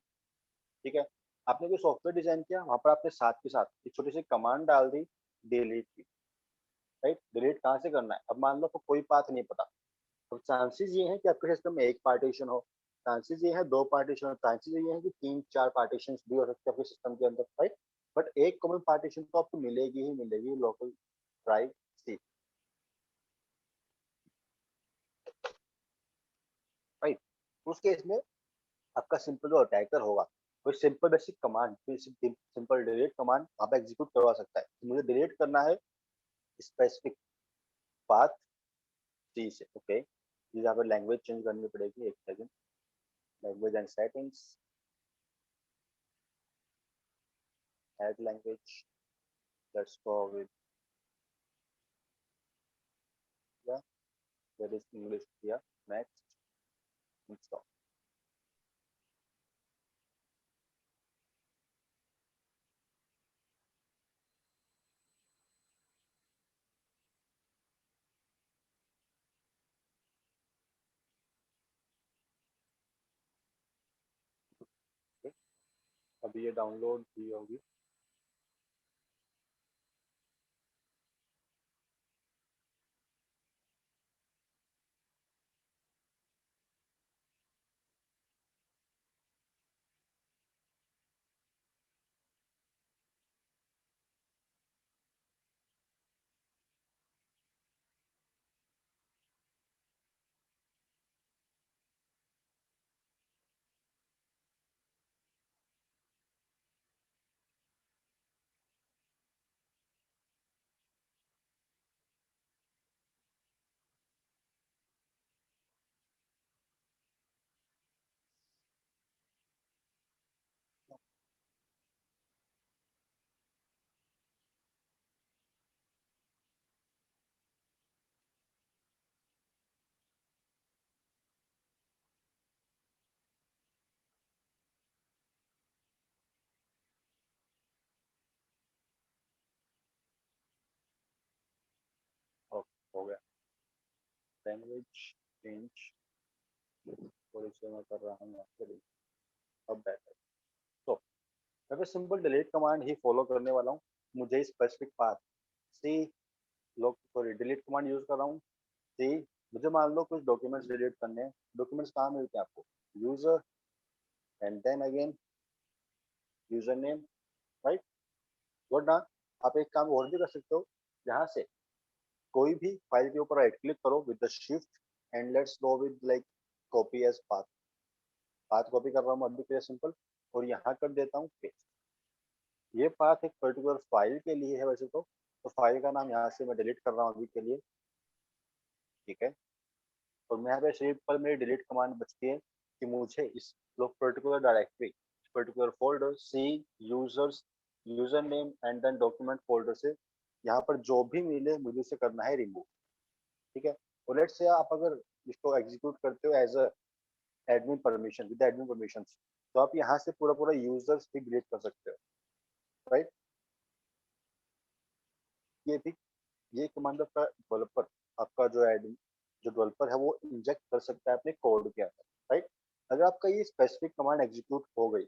ठीक है? आपने कोई सॉफ्टवेयर डिजाइन किया, वहां पर आपने साथ के साथ एक छोटी सी कमांड डाल दी, डिलीट की, राइट? डिलीट कहाँ से करना है? अब मान लो आपको कोई पाथ नहीं पता, तो चांसेस ये हैं कि आपके सिस्टम में एक पार्टीशन हो, चांसेस ये है दो पार्टीशन हो, चांसेस ये है कि तीन चार पार्टीशन भी हो सकते हैं आपके सिस्टम के अंदर, राइट? बट एक कॉमन पार्टीशन तो आपको मिलेगी ही मिलेगी, लोकल ट्राई सी, राइट। उस केस में आपका सिंपल जो अटैकर होगा, कोई simple basic command, simple delete command आप एग्जीक्यूट करवा सकता है। तो मुझे डिलीट करना है स्पेसिफिक पाथ सी से, ओके। यहाँ पर लैंग्वेज चेंज करनी पड़ेगी, एक second. Language and settings, add language, let's go with that is English किया, नेक्स्ट, इंस्टॉल। अभी ये डाउनलोड की होगी। हो गया। लैंग्वेज चेंज और इसे मैं कर रहा हूँ यहाँ पे, अब बेटर। तो मैं सिंपल डिलीट कमांड ही फॉलो करने वाला हूँ। मुझे स्पेसिफिक पाथ सी, लोग सॉरी डिलीट कमांड यूज कर रहा हूँ सी। मुझे मान लो कुछ डॉक्यूमेंट्स डिलीट करने हैं। डॉक्यूमेंट्स कहाँ मिलते हैं आपको? User and then again user name, right. Good ना। आप एक काम और भी कर सकते हो, यहाँ से कोई भी फाइल के ऊपर राइट क्लिक करो with the shift and let's go with like copy as path. Path copy कर रहा हूँ अभी के लिए सिंपल, और यहाँ कर देता हूँ पेस्ट। ये पाथ एक पर्टिकुलर फाइल के लिए है वैसे तो फाइल का नाम यहाँ से मैं डिलीट कर रहा हूँ अभी के लिए, ठीक है। और मैं यहाँ पे सिंपल मेरी डिलीट कमांड बचती है कि मुझे इस लोग particular directory, particular folder C, users, user name and then document folder से यहाँ पर जो भी मिले मुझे उसे करना है रिमूव, ठीक है। और लेट्स से आप अगर इसको एग्जीक्यूट करते हो as a admin permission, with admin permission, तो आप यहाँ से पूरा पूरा यूजर्स भी डिलीट कर सकते हो, राइट। ये भी, ये कमांड आपका डेवलपर, आपका जो एडमिन, जो डेवलपर है वो इंजेक्ट कर सकता है अपने कोड के अंदर, राइट। अगर आपका ये स्पेसिफिक कमांड एग्जीक्यूट हो गई,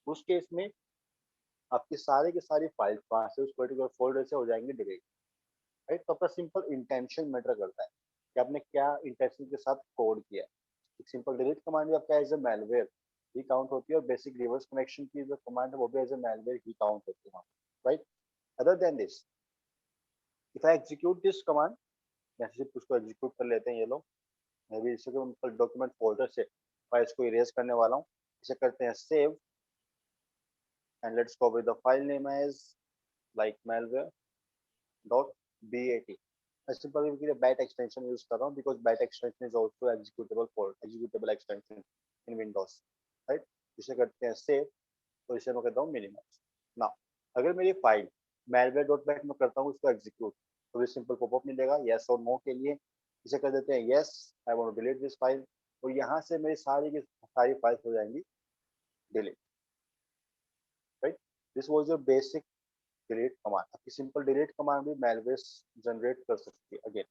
उस केस में आपकी सारे के सारी फाइल्स वहां से उस पर्टिकुलर फोल्डर से हो जाएंगे डिलीट, राइट। तो आपका सिंपल इंटेंशन मैटर करता है कि आपने क्या इंटेंशन के साथ कोड किया है। एक सिंपल डिलीट कमांड भी आपका एज ए मेलवेयर ही काउंट होती है, और बेसिक रिवर्स कनेक्शन की जो कमांड है वो भी एज ए मेलवेयर ही काउंट होती है, right. Other than this, if I execute this command, जैसे सिर्फ उसको एग्जीक्यूट कर लेते हैं ये लोग। मैं भी इसे डॉक्यूमेंट फोल्डर से फाइल्स को इरेज करने वाला हूँ। इसे करते हैं save and let's go with the file name as like malware dot bat। मैं सिंपल के लिए बैट एक्सटेंशन यूज कर रहा हूँ because bat extension is also executable for executable extension in Windows, right. इसे करते हैं सेव और इसे मैं करता हूँ मिनिमाइज। नाउ अगर मेरी फाइल malware डॉट बैट में करता हूँ इसको एग्जीक्यूट, तो ये सिंपल पॉपअप मिलेगा यस और नो के लिए। इसे कर देते हैं yes, I want to delete this file, और यहाँ से मेरी सारी की सारी फाइल्स हो जाएंगी delete, right. This was your basic delete command. आपकी सिंपल डिलीट कमांड भी malware जनरेट कर सकती है। अगेन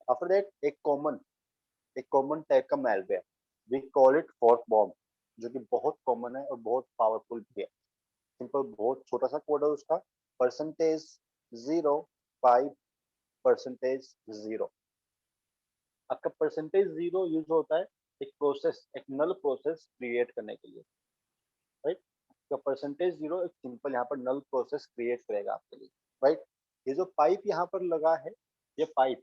आफ्टर दैट एक कॉमन टाइप का malware, we call it fork bomb, जो कि बहुत कॉमन है और बहुत पावरफुल भी है। सिंपल बहुत छोटा सा कोड है उसका, परसेंटेज 05 परसेंटेज 0। आपका परसेंटेज 0 यूज होता है एक प्रोसेस, एक नल प्रोसेस क्रिएट करने के लिए, राइट। तो परसेंटेज जीरो एक सिंपल यहाँ पर नल प्रोसेस क्रिएट करेगा आपके लिए, राइट। ये जो पाइप यहाँ पर लगा है, ये पाइप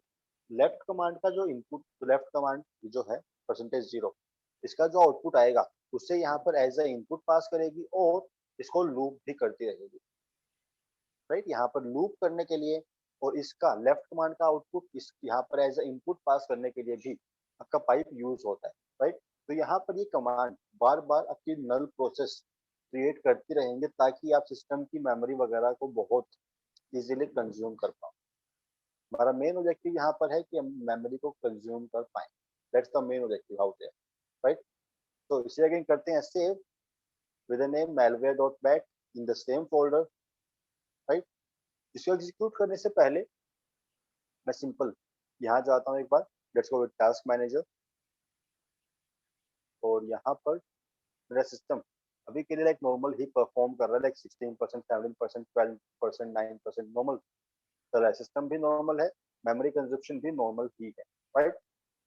लेफ्ट कमांड का जो इनपुट, लेफ्ट कमांड जो है परसेंटेज जीरो, इसका जो आउटपुट आएगा उससे यहाँ पर एज अ इनपुट पास करेगी और इसको लूप भी करती रहेगी, राइट। यहाँ पर लूप करने के लिए और इसका लेफ्ट कमांड का आउटपुट इस यहाँ पर एज अ इनपुट पास करने के लिए भी आपका पाइप यूज होता है, राइट। तो यहाँ पर ये कमांड बार बार आपकी नल प्रोसेस क्रिएट करती रहेंगे ताकि आप सिस्टम की मेमोरी वगैरह को बहुत इजीली कंज्यूम कर पाओ। हमारा मेन ऑब्जेक्टिव यहाँ पर है कि हम मेमोरी को कंज्यूम कर पाए, that's the main objective out there, right. तो इसे अगेन करते हैं save with the name malware.bat in the same folder, right. इसको एग्जीक्यूट करने से पहले मैं सिंपल यहाँ जाता हूँ एक बार, let's go with task manager, और यहाँ पर मेरा सिस्टम अभी के लिए लाइक नॉर्मल ही परफॉर्म कर रहा है, लाइक 16%, 17%, 12%, 9% नॉर्मल चल रहा है, सिस्टम भी नॉर्मल है, मेमोरी कंजप्शन भी नॉर्मल ही है, राइट।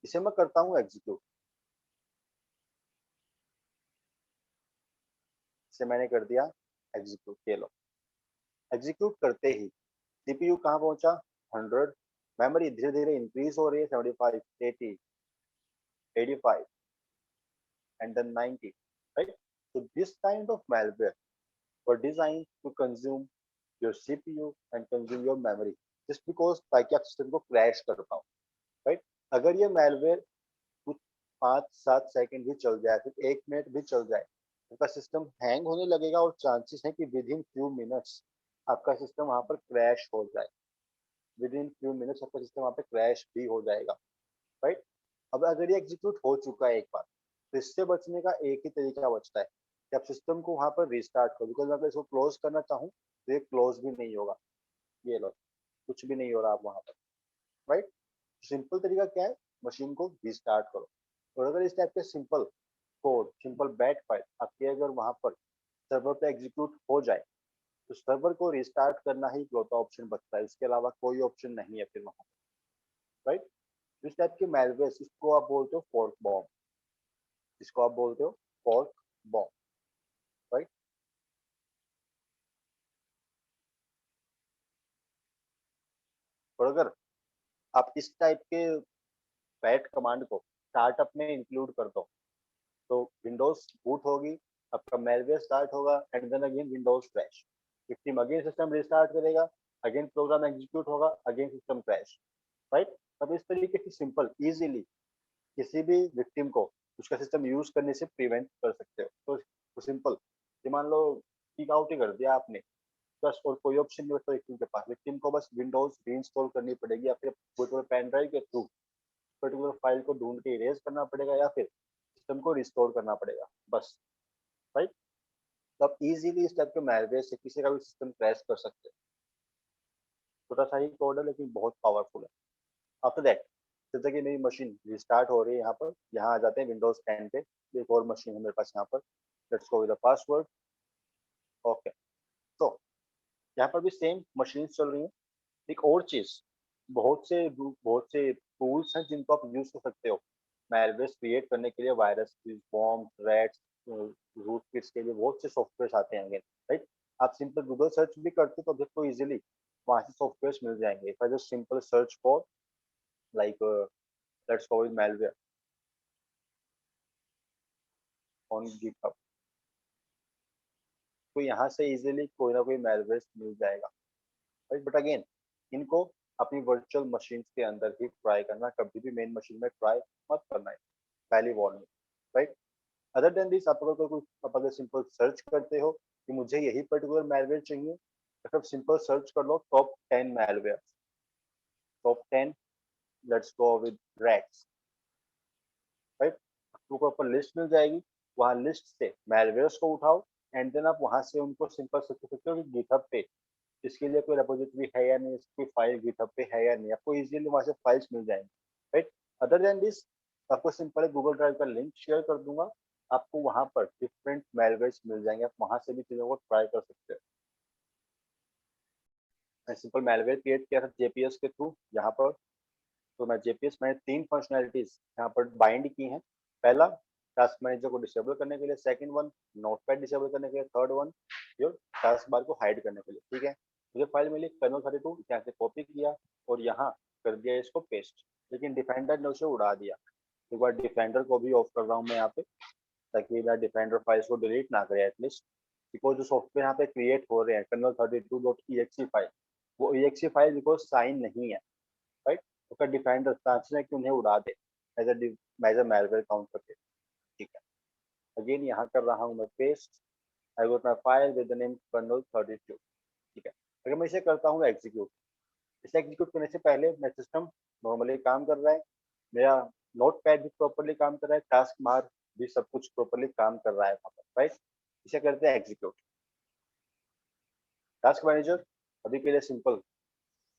इसे मैं करता हूँ एग्जीक्यूट, इसे मैंने कर दिया एग्जीक्यूट, ये लो। एग्जीक्यूट करते ही सीपीयू कहाँ पहुंचा, 100, मेमोरी धीरे धीरे इंक्रीज हो रही है, 75, 80, 85 and then 90, right? So this kind of malware were designed to consume your CPU and consume your memory just because ताकि आप सिस्टम को क्रैश कर पाओ, राइट। अगर ये malware कुछ 5-7 सेकंड भी चल जाए, फिर 1 मिनट भी चल जाए, आपका सिस्टम हैंग होने लगेगा और चांसेस है कि विद इन फ्यू मिनट्स आपका सिस्टम वहां पर क्रैश हो जाए, विद इन फ्यू मिनट्स आपका सिस्टम वहां पर क्रैश भी हो जाएगा, राइट। अब अगर ये एग्जीक्यूट हो चुका है एक बार, तो इससे बचने का एक ही तरीका बचता है कि आप सिस्टम को वहां पर रिस्टार्ट करो, बिकॉज अगर इसको क्लोज करना चाहूँ तो ये क्लोज भी नहीं होगा, ये लो, कुछ भी नहीं हो रहा आप वहां पर, राइट। सिंपल तरीका क्या है, मशीन को रिस्टार्ट करो। और अगर इस टाइप के simple code, simple bat file आपके अगर वहां पर सर्वर पे एग्जीक्यूट हो जाए, तो सर्वर को रिस्टार्ट करना ही इकलौता ऑप्शन बचता है, इसके अलावा कोई ऑप्शन नहीं है फिर वहां, राइट। इस टाइप के मैलवेयर, इसको आप बोलते हो फोर्क बॉम्ब, इसको आप बोलते हो फोर्क बॉम्ब, राइट। और अगर आप इस टाइप के बैट कमांड को स्टार्टअप में इंक्लूड कर दो, तो विंडोज बूट होगी, आपका मेलवेयर स्टार्ट होगा and then again Windows crash, victim again system restart करेगा, अगेन प्रोग्राम एग्जीक्यूट होगा, अगेन सिस्टम क्रैश, राइट। तब इस तरीके से सिंपल इजीली किसी भी विक्टिम को उसका सिस्टम यूज करने से प्रिवेंट कर सकते हो। तो सिंपल ये मान लो किक आउट ही कर दिया आपने, बस और कोई ऑप्शन नहीं बचता विक्टिम के पास, विक्टिम को बस विंडोज रीइंस्टॉल करनी पड़ेगी या फिर पेन ड्राइव के थ्रू पर्टिकुलर फाइल को ढूंढ के इरेज करना पड़ेगा या फिर सिस्टम को रिस्टोर करना पड़ेगा, बस, राइट। तो आप इजीली इस टाइप के मैलवेयर से किसी का भी सिस्टम क्रैश कर सकते हैं। छोटा सा ही कोड है लेकिन बहुत पावरफुल है। आफ्टर दैट जैसे कि मेरी मशीन रिस्टार्ट हो रही है, यहाँ आ जाते हैं विंडोज 10 पे, एक और मशीन है मेरे पास यहाँ पर, let's go with the password, okay. तो यहाँ पर भी सेम मशीन चल रही है। एक और चीज, बहुत से टूल्स हैं जिनको आप यूज कर सकते हो मैलवेयर क्रिएट करने के लिए, virus, bomb, RATs, root kits के लिए बहुत से सॉफ्टवेयर आते हैं, राइट। आप सिंपल गूगल सर्च भी करते हो तो देखो इजीली वहां से सॉफ्टवेयर मिल जाएंगे। If I just simple search for like let's go with malware on GitHub, तो यहाँ से इजीली कोई ना कोई malware मिल जाएगा, राइट। बट अगेन इनको अपनी वर्चुअल मशीन के अंदर ही ट्राई करना, कभी भी मेन मशीन में ट्राई मत करना है, पहली warning, right. Other than this आप अगर सिंपल सर्च करते हो कि मुझे यही पर्टिकुलर malware चाहिए, तो फिर सिंपल सर्च कर लो top 10 malware, top 10, let's go with rats, right. आपको प्रॉपर लिस्ट मिल जाएगी, वहाँ लिस्ट से malwares को उठाओ एंड देन आप वहां से उनको सिंपल सर्च कर सकते हो कि गिटहब पे इसके लिए कोई रेपोजिटरी है या नहीं, इसकी फाइल गिटहब पे है या नहीं, आपको इजीली वहां से फाइल्स मिल जाएंगी, राइट। अदर देन दिस आपको सिंपल गूगल ड्राइव का लिंक शेयर कर दूंगा, आपको वहां पर डिफरेंट मेलवेयर्स मिल जाएंगे, आप वहां से भी चीजों को ट्राई कर सकते हो। मैं सिंपल मेलवेयर क्रिएट किया था जेपीएस के थ्रू यहाँ पर, तो मैं जेपीएस मैंने 3 फंक्शनैलिटीज यहाँ पर बाइंड की हैं। पहला, टास्क मैनेजर को डिसेबल करने के लिए, सेकंड वन नोटपैड डिसेबल करने के लिए, third one your task bar को हाइड करने के लिए। ठीक है, मुझे फाइल मिली कर्नल 32, यहाँ से कॉपी किया और यहाँ कर दिया इसको पेस्ट, लेकिन डिफेंडर ने उसे उड़ा दिया। एक बार डिफेंडर को भी ऑफ कर रहा हूँ मैं यहाँ पे, ताकि मेरा डिफेंडर फाइल्स को डिलीट ना करे एटलीस्ट, बिकॉज जो सॉफ्टवेयर यहाँ पे क्रिएट हो रहे हैं कर्नल32.exe फाइल, वो exe फाइल बिकॉज साइन नहीं है, राइट। उसका डिफेंडर चांसेस है कि उन्हें उड़ा दे एज अ मैलवेयर काउंट करके। ठीक है, अगेन यहाँ कर रहा हूँ मैं paste, I got my file with the name kernel thirty two. ठीक है, अगर मैं इसे करता हूँ एग्जीक्यूट, इसे एग्जीक्यूट करने से पहले मेरा सिस्टम नॉर्मली काम कर रहा है, मेरा नोट पैड भी प्रॉपरली काम कर रहा है, टास्क बार भी सब कुछ प्रॉपरली काम कर रहा है वहाँ पर, राइट। इसे करते हैं एग्जीक्यूट। टास्क मैनेजर अभी के लिए सिंपल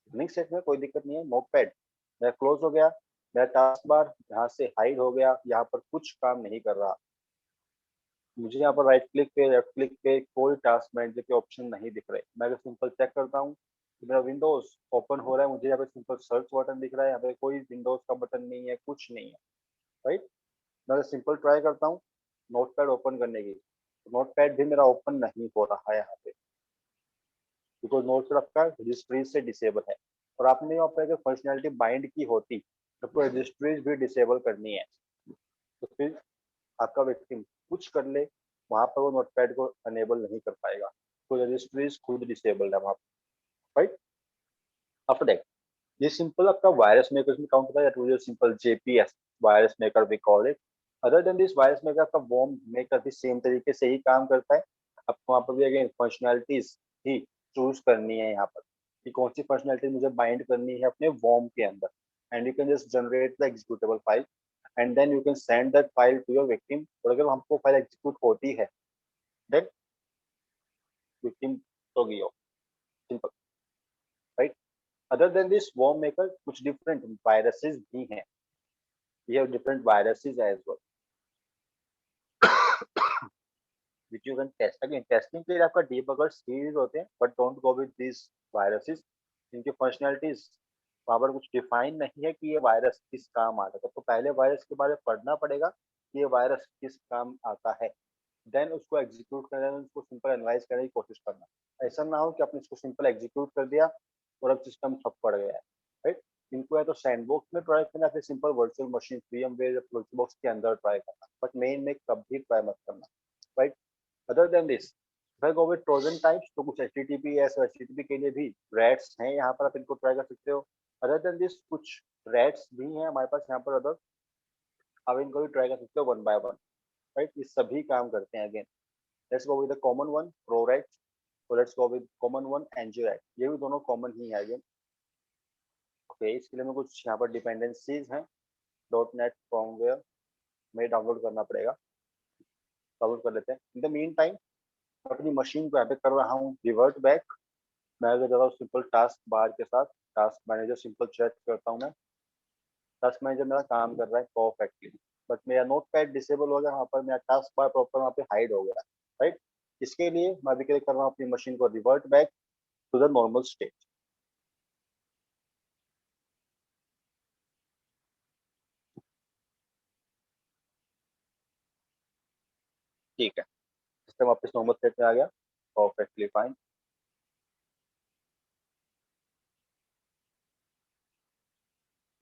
रनिंग सेट में, कोई दिक्कत नहीं है। नोट पैड मेरा क्लोज हो गया, मेरा टास्क बार यहाँ से हाइड हो गया, यहाँ पर कुछ काम नहीं कर रहा। मुझे यहाँ पर राइट क्लिक पे लेफ्ट क्लिक पे कोई टास्क मैनेजर के ऑप्शन नहीं दिख रहे। मैं अगर सिंपल चेक करता हूँ तो मेरा विंडोज ओपन हो रहा है, मुझे यहाँ पे सिंपल सर्च बटन दिख रहा है, यहाँ पे कोई विंडोज का बटन नहीं है, कुछ नहीं है, राइट। मैं अगर सिंपल ट्राई करता हूँ नोट पैड ओपन करने की, तो नोट पैड भी मेरा ओपन नहीं हो रहा है यहाँ पे, बिकॉज नोट पैड आपका रजिस्ट्री से डिसेबल है। और आपने यहाँ पर अगर फंक्शनैलिटी बाइंड की होती तो आपको रजिस्ट्रीज भी डिसेबल करनी है, तो फिर आपका विक्टिम कुछ कर ले वहां पर वो नोटपैड को अनेबल नहीं कर पाएगा, तो रजिस्ट्रीज खुद डिसेबल्ड है वहां पर, राइट। आफ्टर दैट ये सिंपल आपका वायरस मेकर में काउंट होता है, that simple JPS virus maker we call it. Other than this virus maker आपका वॉर्म मेकर भी सेम तरीके से ही काम करता है। आपको वहाँ पर भी अगेन फंक्शनैलिटीज ही चूज करनी है यहाँ पर कि कौन सी फंक्शनैलिटी मुझे बाइंड करनी है अपने वॉर्म के अंदर, and you can just generate the executable file and then you can send that file to your victim. और अगर हमको फाइल एग्जीक्यूट होती है देन विक्टिम तो गई हो, simple, right. Other than this worm maker कुछ डिफरेंट वायरसेस भी हैं, ये different viruses as well which you can test। Again testing के लिए आपका डीबगर सीरीज होते हैं, but don't go with this viruses, इनकी फंक्शनैलिटीज वहाँ पर कुछ डिफाइन नहीं है कि ये वायरस किस काम आता है। तो पहले वायरस के बारे में पढ़ना पड़ेगा कि ये वायरस किस काम आता है, देन उसको एग्जीक्यूट करना, उसको सिंपल एनालाइज करने की कोशिश करना। ऐसा ना हो कि आपने इसको सिंपल एग्जीक्यूट कर दिया और अब सिस्टम ठप पड़ गया है, राइट। इनको या तो सैंडबॉक्स में ट्राई करना, फिर सिंपल वर्चुअल मशीन VMware या वर्चुअल के अंदर ट्राई करना, बट मेन में कभी ट्राई मत करना, राइट। अदर देन दिस अगर गो विद ट्रोजन टाइप्स, तो कुछ HTTPS और HTTP के लिए भी रैट्स हैं, यहाँ पर आप इनको ट्राई कर सकते हो। अदर देन दिस कुछ रैट्स भी हैं हमारे पास यहाँ पर अदर, आप इनको भी ट्राई कर सकते हो वन बाय वन, राइट। ये सभी काम करते हैं। Again let's go with the common one ProRat, so let's go with common one Angiorat, ये भी दोनों कॉमन ही है अगेन। ओके, इसके लिए मैं कुछ यहाँ पर डिपेंडेंसीज हैं .NET फर्मवेयर में डाउनलोड करना पड़ेगा, डाउनलोड कर लेते हैं। इन द मीन टाइम अपनी मशीन को यहाँ पे कर रहा हूँ रिवर्ट बैक। मैं अगर ज़्यादा सिंपल टास्क बार के साथ टास्क मैनेजर सिंपल चेक करता हूँ मैं, टास्क मैनेजर मेरा काम कर रहा है परफेक्टली, बट मेरा नोट पैड डिसेबल हो गया, वहाँ पर मेरा टास्क बार प्रॉपर वहाँ पे हाइड हो गया, राइट। इसके लिए मैं अभी क्या कर रहा हूँ, अपनी मशीन को revert back to the normal state. ठीक है, सिस्टम वापस नॉर्मल स्टेट में आ गया, परफेक्टली फाइन।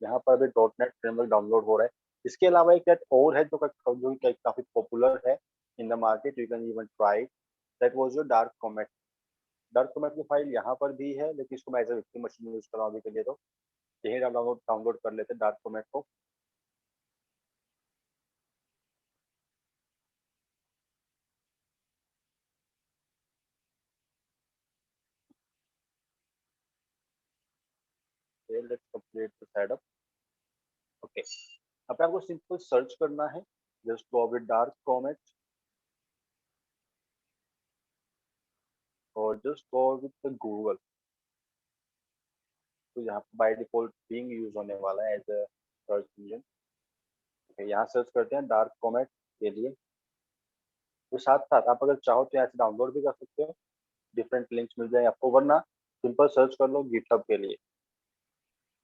यहाँ पर भी .NET फ्रेमवर्क डाउनलोड हो रहा है। इसके अलावा एक नेट और है जो कि काफी पॉपुलर है in the market, you can even try, that was your Dark Comet. Dark Comet की फाइल यहाँ पर भी है, लेकिन इसको मैं as a victim machine use कर रहा हूँ अभी के लिए, तो यही डाउनलोड डाउनलोड कर लेते हैं डार्क कॉमेट को। Let's complete the setup. Okay, अब आपको सिंपल सर्च करना है, just go with Dark Comet और just go with the Google. तो यहाँ पर बाय डिफॉल्ट बिंग यूज होने वाला है एज अ सर्च इंजन। यहाँ सर्च करते हैं डार्क कॉमेट के लिए, तो साथ साथ आप अगर चाहो तो यहाँ से डाउनलोड भी कर सकते हो, डिफरेंट लिंक्स मिल जाए आपको, वरना सिंपल सर्च कर लो गिटहब के लिए,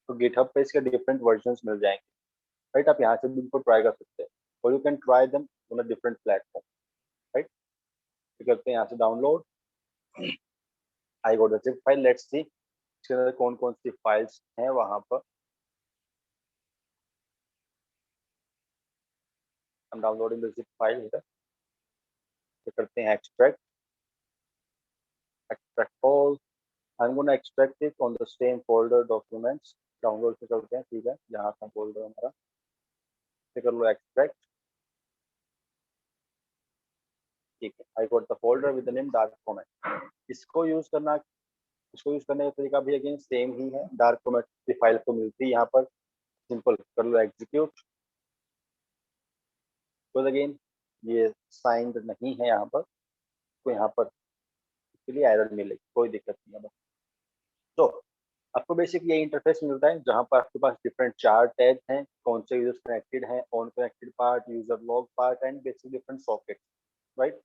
तो गिटहब पे इसके डिफरेंट वर्जन मिल जाएंगे, राइट। आप यहाँ से भी इनको ट्राई कर सकते हैं, और you can try them on a different platform, right. करते हैं यहाँ से download. I got the zip file, let's see इसके अंदर कौन कौन सी फाइल्स हैं वहां पर। हम डाउनलोडिंग द जिप फाइल इधर करते हैं extract, extract all. I am gonna extract it on the same folder documents. Download से करते हैं, ठीक है, जहाँ का फोल्डर हमारा, कर लो एक्सट्रैक्ट, ठीक है। I got the folder with the name dark format. इसको यूज करना, इसको यूज करने का तरीका भी अगेन सेम ही है। डार्क फॉर्मेट की फाइल को मिलती है यहाँ पर, सिंपल कर लो एग्जीक्यूट। तो अगेन ये साइंड नहीं है यहाँ पर, तो यहाँ पर इसके लिए एरर मिलेगी, कोई दिक्कत नहीं है बस। तो आपको बेसिक ये इंटरफेस मिलता है जहाँ पर आपके पास डिफरेंट चार टैग हैं, कौन से यूजर्स कनेक्टेड हैं, on connected part, user log part and basic different socket, right.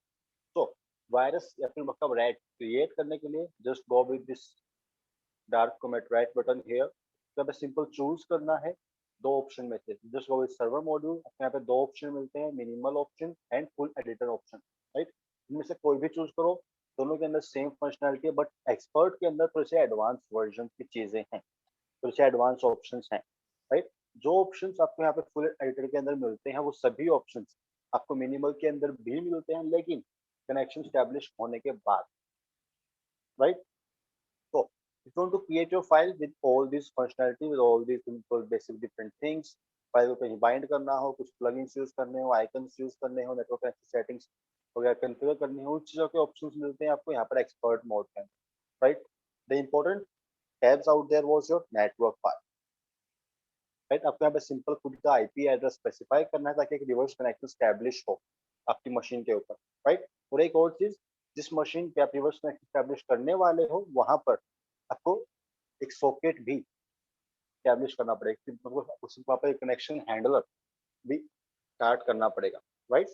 तो वायरस या फिर मतलब रैट क्रिएट करने के लिए just go with this Dark comet right button here. तो सिंपल चूज करना है दो ऑप्शन में से, just go with server module. यहाँ पे दो ऑप्शन मिलते हैं, minimal option and full editor option, right. इनमें से कोई भी चूज करो, दोनों के अंदर सेम फंक्शनैलिटी है, बट एक्सपर्ट के अंदर थोड़े से एडवांस वर्जन की चीजें हैं, थोड़े से एडवांस ऑप्शन हैं, राइट। जो ऑप्शन आपको यहाँ पे फुल एडिटर के अंदर मिलते हैं वो सभी ऑप्शन आपको मिनिमल के अंदर भी मिलते हैं, लेकिन कनेक्शन स्टैब्लिश होने के बाद, right. So if you want to create your file with all these functionality, with all these simple basic different things, file को कहीं बाइंड करना हो, कुछ प्लगइन्स यूज करने हो, आइकन्स यूज करने हो, नेटवर्क सेटिंग्स वगैरह कॉन्फ़िगर करनी हो, उन चीजों के ऑप्शंस मिलते हैं आपको यहाँ पर एक्सपर्ट मोड में, right. The important tabs out there was your network part, right. आपको यहाँ पे सिंपल खुद का आईपी एड्रेस स्पेसिफाई करना है ताकि एक रिवर्स कनेक्शन स्टैब्लिश हो आपकी मशीन के ऊपर, राइट। और एक और चीज, जिस मशीन पे आप रिवर्स कनेक्शन स्टैब्लिश करने वाले हो वहां पर आपको एक सॉकेट भी स्टैब्लिश करना पड़ेगा, मतलब उस वहाँ पर कनेक्शन हैंडलर भी स्टार्ट करना पड़ेगा, राइट।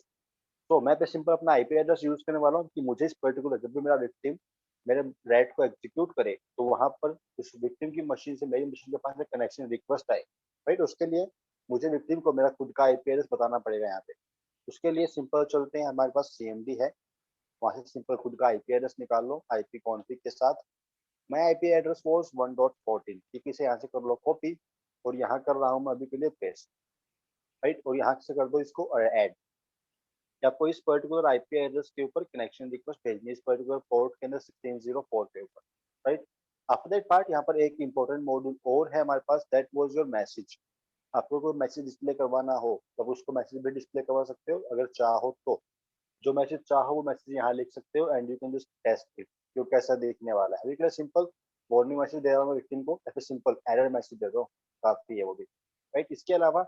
तो मैं पे सिंपल अपना आईपी एड्रेस यूज करने वाला हूँ कि मुझे इस पर्टिकुलर जब भी मेरा विक्टिम मेरे रैट को एग्जीक्यूट करे तो वहां पर उस विक्टिम की मशीन से मेरी मशीन के पास एक कनेक्शन रिक्वेस्ट आए, राइट। उसके लिए मुझे विक्टिम को मेरा खुद का आईपी एड्रेस बताना पड़ेगा यहाँ पे। उसके लिए सिंपल चलते हैं, हमारे पास सीएमडी है, वहां से सिंपल खुद का आईपी एड्रेस निकाल लो आईपी कॉन्फिग के साथ। मैं आईपी एड्रेस वाज 1.14, ठीक है, यहाँ से कर लो कॉपी और यहाँ कर रहा हूँ मैं अभी के लिए पेस्ट, राइट। और यहाँ से कर दो इसको ऐड। आपको इस पर्टिकुलर आईपी एड्रेस के ऊपर कनेक्शन रिक्वेस्ट भेजनी है, इस पर्टिकुलर पोर्ट के अंदर 1604 के ऊपर, राइट। आफ्टर दैट पार्ट यहाँ पर एक इंपॉर्टेंट मॉड्यूल और है हमारे पास, दैट वाज योर मैसेज। आपको कोई मैसेज डिस्प्ले करवाना हो तब उसको मैसेज भी डिस्प्ले करवा सकते हो, अगर चाहो तो जो मैसेज चाहो वो मैसेज यहाँ लिख सकते हो and you can just test it कि वो कैसा देखने वाला है। अभी सिंपल वार्निंग मैसेज दे रहा हूँ विक्टिम को, ऐसे सिंपल एरर मैसेज दे दो, काफी है वो भी, राइट। इसके अलावा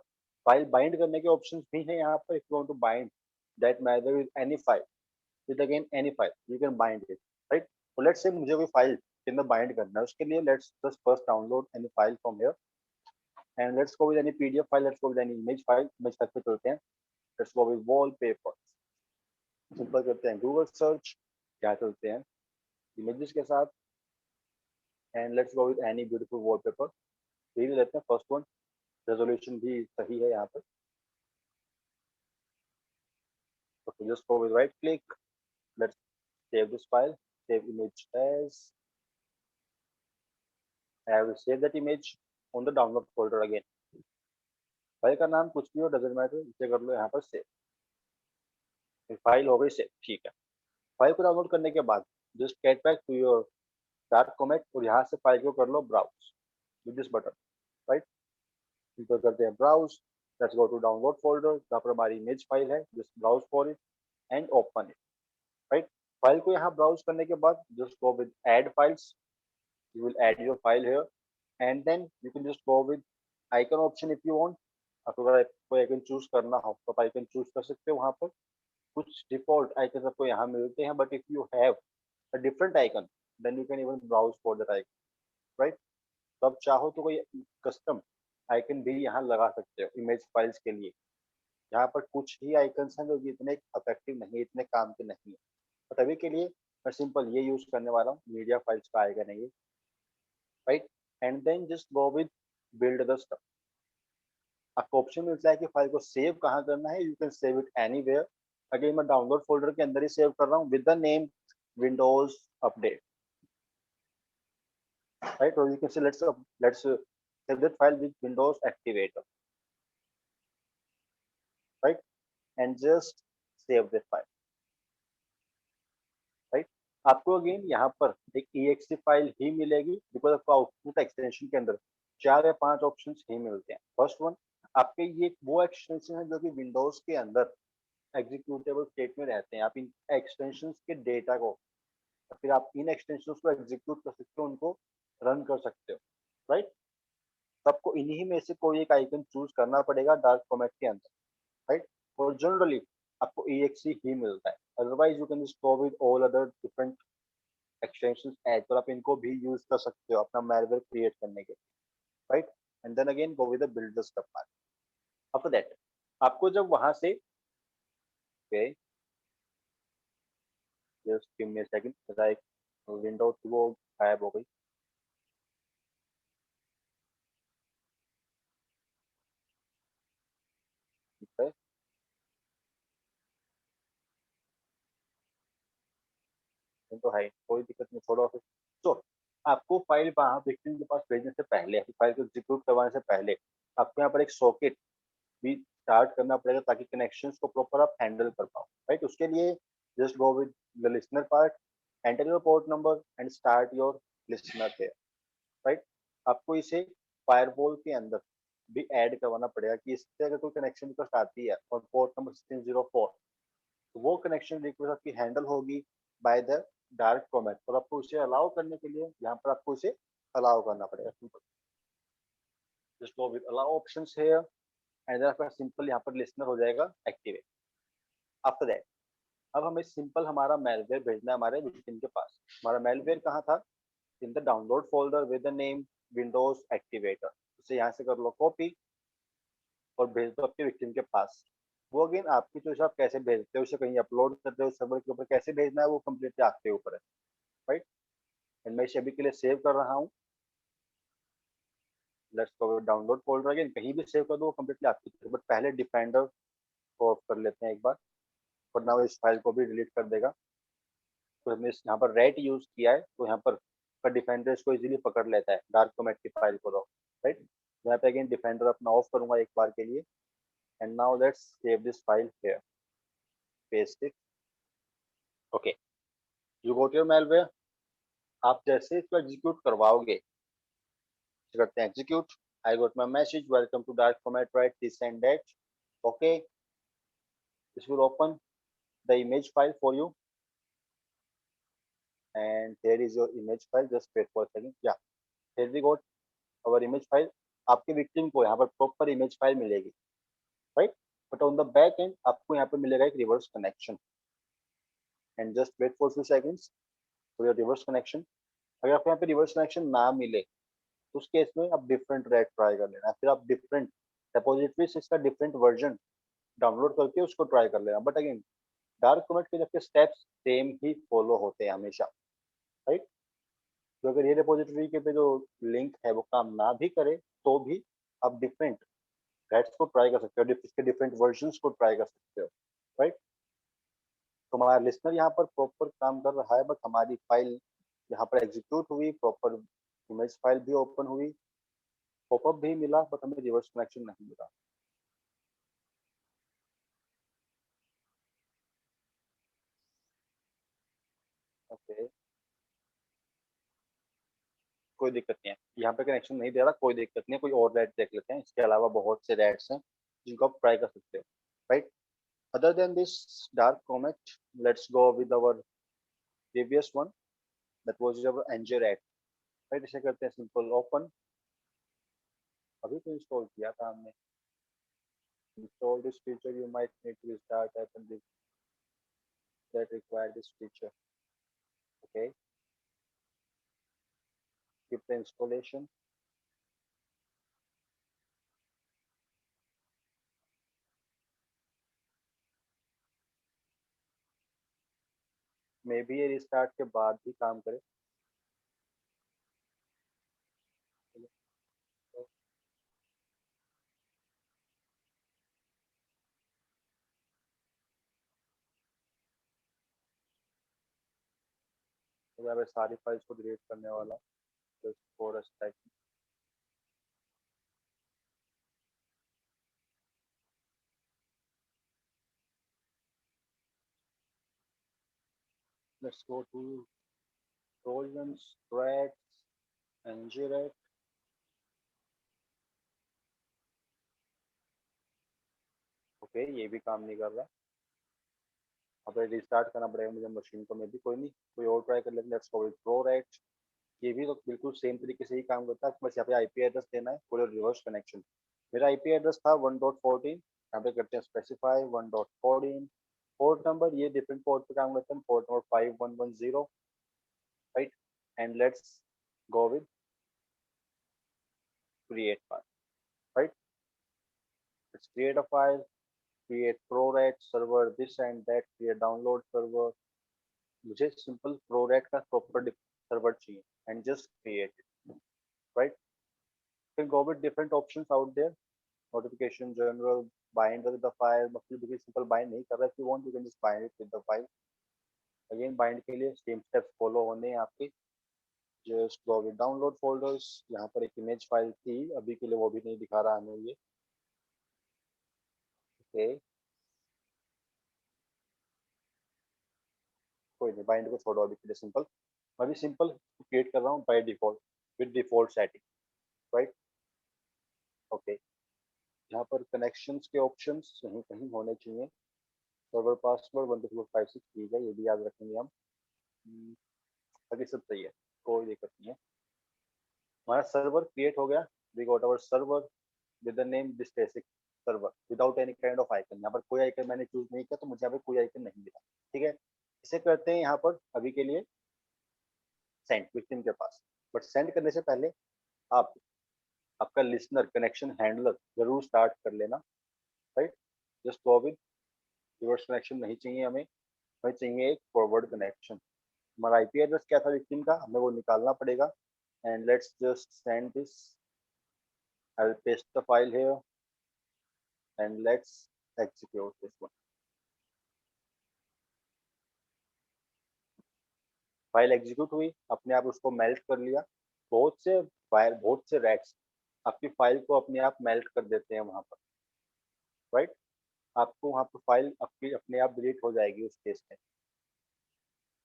फाइल बाइंड करने के ऑप्शन भी है यहाँ पर। If you want to bind that matter with any file, with again any file you can bind it, right. तो लेट्स से मुझे कोई फाइल के अंदर बाइंड करना है, उसके लिए let's just first download any file from here and let's go with any PDF file, let's go with any image file, image file पे चलते हैं। Let's go with wallpaper, simple करते हैं गूगल सर्च, क्या चलते हैं इमेजेस के साथ and let's go with any beautiful wallpaper, ये भी लेते हैं फर्स्ट वन। रेजोल्यूशन भी सही है यहाँ पर, तो just go with right click, let's save this file, save image as, I will save that image on the download folder again. File का नाम कुछ भी हो, डजेंट मैटर, इसे कर लो यहाँ पर सेव, फाइल हो गई सेव, ठीक है। फाइल को डाउनलोड करने के बाद just get back to your Dark Comet और यहाँ से फाइल को कर लो browse with this button, right. तो करते हैं browse, let's go to download folder जहाँ पर हमारी इमेज फाइल है, just browse for it and open it, right. File को यहाँ ब्राउज करने के बाद just go with add files, you will add your file here and then you can just go with icon option if you want। आपको अगर कोई icon choose करना हो तो आइकन चूज कर सकते हो वहां पर। कुछ डिफॉल्ट आइकन आपको यहाँ मिलते हैं, but if you have a different icon then you can even browse for that icon, right. तो आप चाहो तो कोई कस्टम आइकन भी यहाँ लगा सकते हो इमेज फाइल्स के लिए। यहाँ पर कुछ ही आइकन्स हैं जो कि इतने इफेक्टिव नहीं है, इतने काम के नहीं है, बट अभी के लिए मैं सिंपल ये यूज करने वाला हूँ, मीडिया फाइल्स का आएगा नहीं, right। And then just go with build the stuff, आपको ऑप्शन मिलता है कि फाइल को सेव कहाँ करना है. You can save it anywhere. Again मैं डाउनलोड फोल्डर के अंदर ही सेव कर रहा हूँ with the name Windows update. Right, और you can say let's save that file with Windows Activator, right? And just save the file, right? आपको again यहाँ पर एक exe फाइल ही मिलेगी बिकॉज आपको आउटपुट एक्सटेंशन के अंदर 4 या 5 ऑप्शंस ही मिलते हैं. फर्स्ट वन, आपके ये वो एक्सटेंशन है जो कि विंडोज के अंदर एग्जीक्यूटेबल स्टेट में रहते हैं. आप इन एक्सटेंशंस के डेटा को फिर आप इन एक्सटेंशंस को एग्जीक्यूट कर सकते हो, उनको रन कर सकते हो, राइट? तो आपको इन्हीं में से कोई एक आइकन चूज करना पड़ेगा डार्क फॉर्मेट के अंदर, राइट? और जनरली आपको exe ही मिलता है. Otherwise you can store with all other different extensions as, और आप इनको भी यूज कर सकते हो अपना मैलवेयर क्रिएट करने के लिए, right? And then again go with the build the stuff part. After that आपको जब वहां से, okay, just give me a second, like window थी वो गायब हो गई. ठीक है, तो है कोई दिक्कत नहीं, छोड़ो फिर. तो आपको फाइल वहां विक्टिम के पास भेजने से पहले, फाइल को एग्जीक्यूट करवाने से पहले आपको यहाँ पर एक सॉकेट भी स्टार्ट करना पड़ेगा ताकि कनेक्शंस को प्रॉपर आप हैंडल कर पाओ, राइट? उसके लिए just go with the listener part, enter your port number and start your listener here, right? आपको इसे फायरवॉल के अंदर भी ऐड करवाना पड़ेगा कि इससे अगर कोई कनेक्शन रिक्वेस्ट आती है और पोर्ट नंबर 1604, तो वो कनेक्शन रिक्वेस्ट आपकी हैंडल होगी बाय द डायरेक्ट फॉर्मेट, और आपको इसे अलाउ करने के लिए यहाँ पर आपको इसे अलाउ करना पड़ेगा. Simple, just go with allow options here and then आपका सिंपल यहाँ पर लिसनर हो जाएगा एक्टिवेट. आफ्टर दैट अब हमें सिंपल हमारा मेलवेयर भेजना है हमारे विक्टिम के पास. हमारा मेलवेयर कहाँ था? In the download folder with the name Windows activator. उसे यहाँ से कर लो कॉपी और भेज दो आपके विक्टिम के पास. वो अगेन आपकी चॉइस, आप कैसे भेजते हो, उसे कहीं अपलोड करते हो सर्वर के ऊपर, कैसे भेजना है वो कम्प्लीटली आपके ऊपर है, राइट? एंड मैं इसे अभी के लिए सेव कर रहा हूँ. Let's go download folder, again कहीं भी सेव कर दो वो कम्प्लीटली आपकी, बट पहले डिफेंडर को ऑफ कर लेते हैं एक बार, वरना वो इस फाइल को भी डिलीट कर देगा. तो हमने यहाँ पर रेट यूज किया है तो यहाँ पर डिफेंडर इसको इजीली पकड़ लेता है डार्क फॉर्मेट की फाइल को, राइट? यहाँ पे अगेन डिफेंडर अपना ऑफ करूंगा एक बार के लिए. And now let's save this file here, paste it. Okay, you got your malware. आप जैसे इसको एग्जीक्यूट करवाओगे, करते हैं execute. I got my message, welcome to dark format, right this and that. Okay, this will open the image file for you and here is your image file. Just wait for a second. Yeah, here we got our image file. आपके victim को यहाँ पर proper image file मिलेगी, right? But on the back end आपको यहाँ पे मिलेगा एक reverse connection. And just wait for few seconds for your reverse connection. अगर आपको यहाँ पे रिवर्स कनेक्शन ना मिले तो उस केस में आप डिफरेंट रैक ट्राई कर लेना, फिर आप डिफरेंट रेपोजिटरी से इसका डिफरेंट वर्जन डाउनलोड करके उसको ट्राई कर लेना. बट अगेन डार्क कमेंट के जबकि स्टेप्स सेम ही फॉलो होते हैं हमेशा, राइट? तो अगर ये रिपोजिटरी के पे जो लिंक है वो काम ना भी करे तो भी आप डिफरेंट थ्रेड्स को ट्राई कर सकते हो, इसके डिफरेंट वर्जन्स को ट्राई कर सकते हो, राइट? तो हमारा लिस्नर यहाँ पर प्रॉपर काम कर रहा है, बट हमारी फाइल यहाँ पर एग्जीक्यूट हुई, प्रॉपर इमेज फाइल भी ओपन हुई, पॉपअप भी मिला, बट हमें रिवर्स कनेक्शन नहीं मिला. ओके, कोई दिक्कत नहीं है, यहाँ पे कनेक्शन नहीं दे रहा, कोई दिक्कत नहीं है. कोई और रैट देख लेते हैं, इसके अलावा बहुत से रैट्स हैं जिनको आप ट्राई कर सकते हो, right? Other than this Dark Comet, let's go with our previous one, that was our NJ RAT, right? इसे करते हैं सिंपल ओपन. अभी तो इंस्टॉल किया था हमने. Install this feature, you might need to restart app and that require this feature. Okay, skip the installation. Maybe ये restart के बाद भी काम करे. तो यहाँ पे सारी फाइल्स को डिलीट करने वाला just for a second. Let's go to Trojans, threats, NGRET. Okay, ये भी काम नहीं कर रहा. अब रिस्टार्ट करना पड़ेगा मुझे मशीन को. में भी कोई नहीं, कोई और ट्राई कर लेते. Let's go with ProRect. ये भी तो बिल्कुल सेम तरीके से ही काम करता है, बस यहाँ पे आईपी एड्रेस देना है, पूरे रिवर्स कनेक्शन. मेरा आईपी एड्रेस था 1.14. यहाँ पे करते हैं स्पेसिफाई 1.14. पोर्ट नंबर ये डिफरेंट पोर्ट पे काम करते हैं. Port number 5110, right. And let's go with create file, right. Let's create a file, create ProRat server, this and that, create download server. मुझे सिंपल ProRat का प्रॉपर सर्वर चाहिए and just create it, right. You can go with different options out there. Notification general, bind with the file. मतलब देखिए simple bind नहीं कर रहा. If you want you can just bind it with the file. Again bind के लिए same steps follow होने हैं आपके. Just go with download folders. यहाँ पर एक image file थी, अभी के लिए वो भी नहीं दिखा रहा हमें ये. Okay, कोई नहीं, bind को छोड़ो अभी के लिए. सिंपल मैं भी सिंपल क्रिएट कर रहा हूँ by default with default setting, right. Okay, यहाँ पर कनेक्शंस के ऑप्शंस कहीं कहीं होने चाहिए. सर्वर पासवर्ड 12456 ठीक है, ये भी याद रखेंगे हम. बाकी सब सही है, कोई दिक्कत नहीं है. हमारा सर्वर क्रिएट हो गया. We got our server with the name this basic server without any kind of icon. यहाँ पर कोई आइकन मैंने चूज नहीं किया, तो मुझे यहाँ पे कोई आइकन नहीं मिला. ठीक है, इसे करते हैं यहाँ पर अभी के लिए सेंड विक्टिम के पास. बट सेंड करने से पहले आप आपका लिसनर कनेक्शन हैंडलर जरूर स्टार्ट कर लेना, right. Just go with reverse connection नहीं चाहिए हमें. हमें चाहिए एक फॉरवर्ड कनेक्शन. हमारा आईपी एड्रेस क्या था विक्टिम का, हमें वो निकालना पड़ेगा. And let's just send this. I will paste the file here and let's execute this one. File execute हुई, अपने आप उसको मेल्ट कर लिया. बहुत से फाइल, बहुत से रैट्स आपकी फाइल को अपने आप मेल्ट कर देते हैं वहां पर, राइट. आपको वहां पर फाइल आपकी अपने आप डिलीट हो जाएगी उस केस में.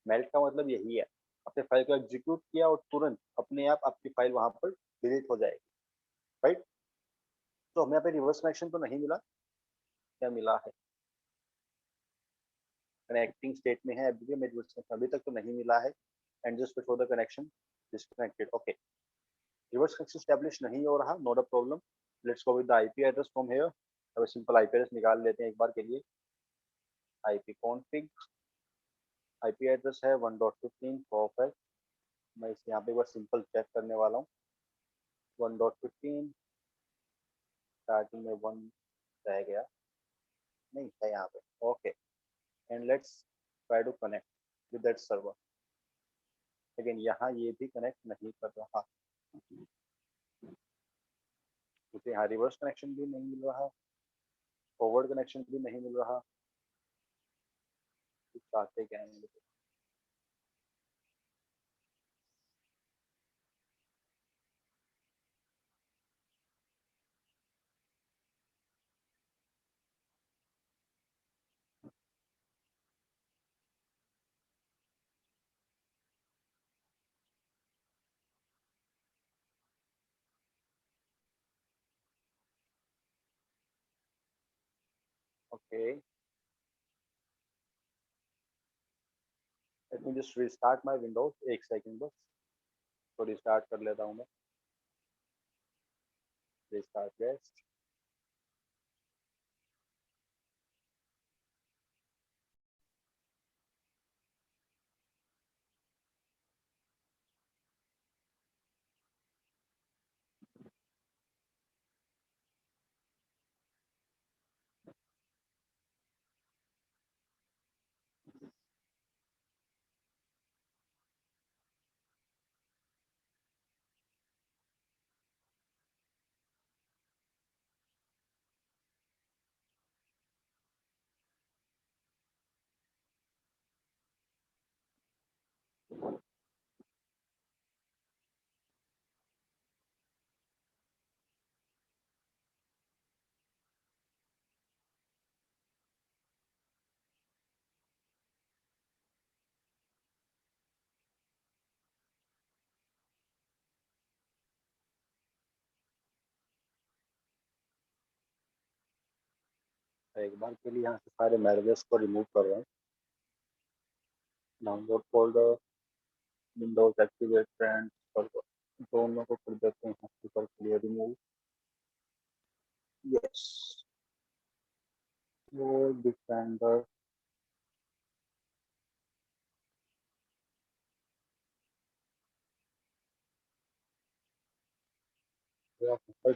मेल्ट का मतलब यही है, आपने फाइल को एग्जीक्यूट किया और तुरंत अपने आप आपकी फाइल वहां पर डिलीट हो जाएगी, राइट. तो हमें यहाँ पे रिवर्स कनेक्शन तो नहीं मिला. क्या मिला है, कनेक्टिंग स्टेट में है अभी भी. मेरे रिवर्स कनेक्शन अभी तक तो नहीं मिला है. And just before the connection disconnected. Okay, reverse connection establish नहीं हो रहा, not a problem. Let's go with the IP address from here. अब सिंपल आईपी एड्रेस निकाल लेते हैं एक बार के लिए. आईपी कॉन्फिग, आईपी एड्रेस है 1.15. परफेक्ट. मैं इसे यहाँ पे एक बार सिंपल चेक करने वाला हूँ. 1.15 स्टार्टिंग में 1 रह गया, नहीं है यहाँ पे. Okay, and let's try to connect with that server. लेकिन यहाँ ये भी कनेक्ट नहीं कर रहा. मुझे यहाँ रिवर्स कनेक्शन भी नहीं मिल रहा, फॉरवर्ड कनेक्शन भी नहीं मिल रहा. कुछ चाहते क्या है. Okay, let me just restart my Windows. एक सेकंड बस, तो रिस्टार्ट कर लेता हूँ मैं. Restart yes. एक बार के लिए यहाँ से सारे मैसेजेस को रिमूव कर रहे हैं। Download folder, Windows activate friends दोनों को कर देते हैं यहाँ से करके रिमूव। यस, वो डिफेंडर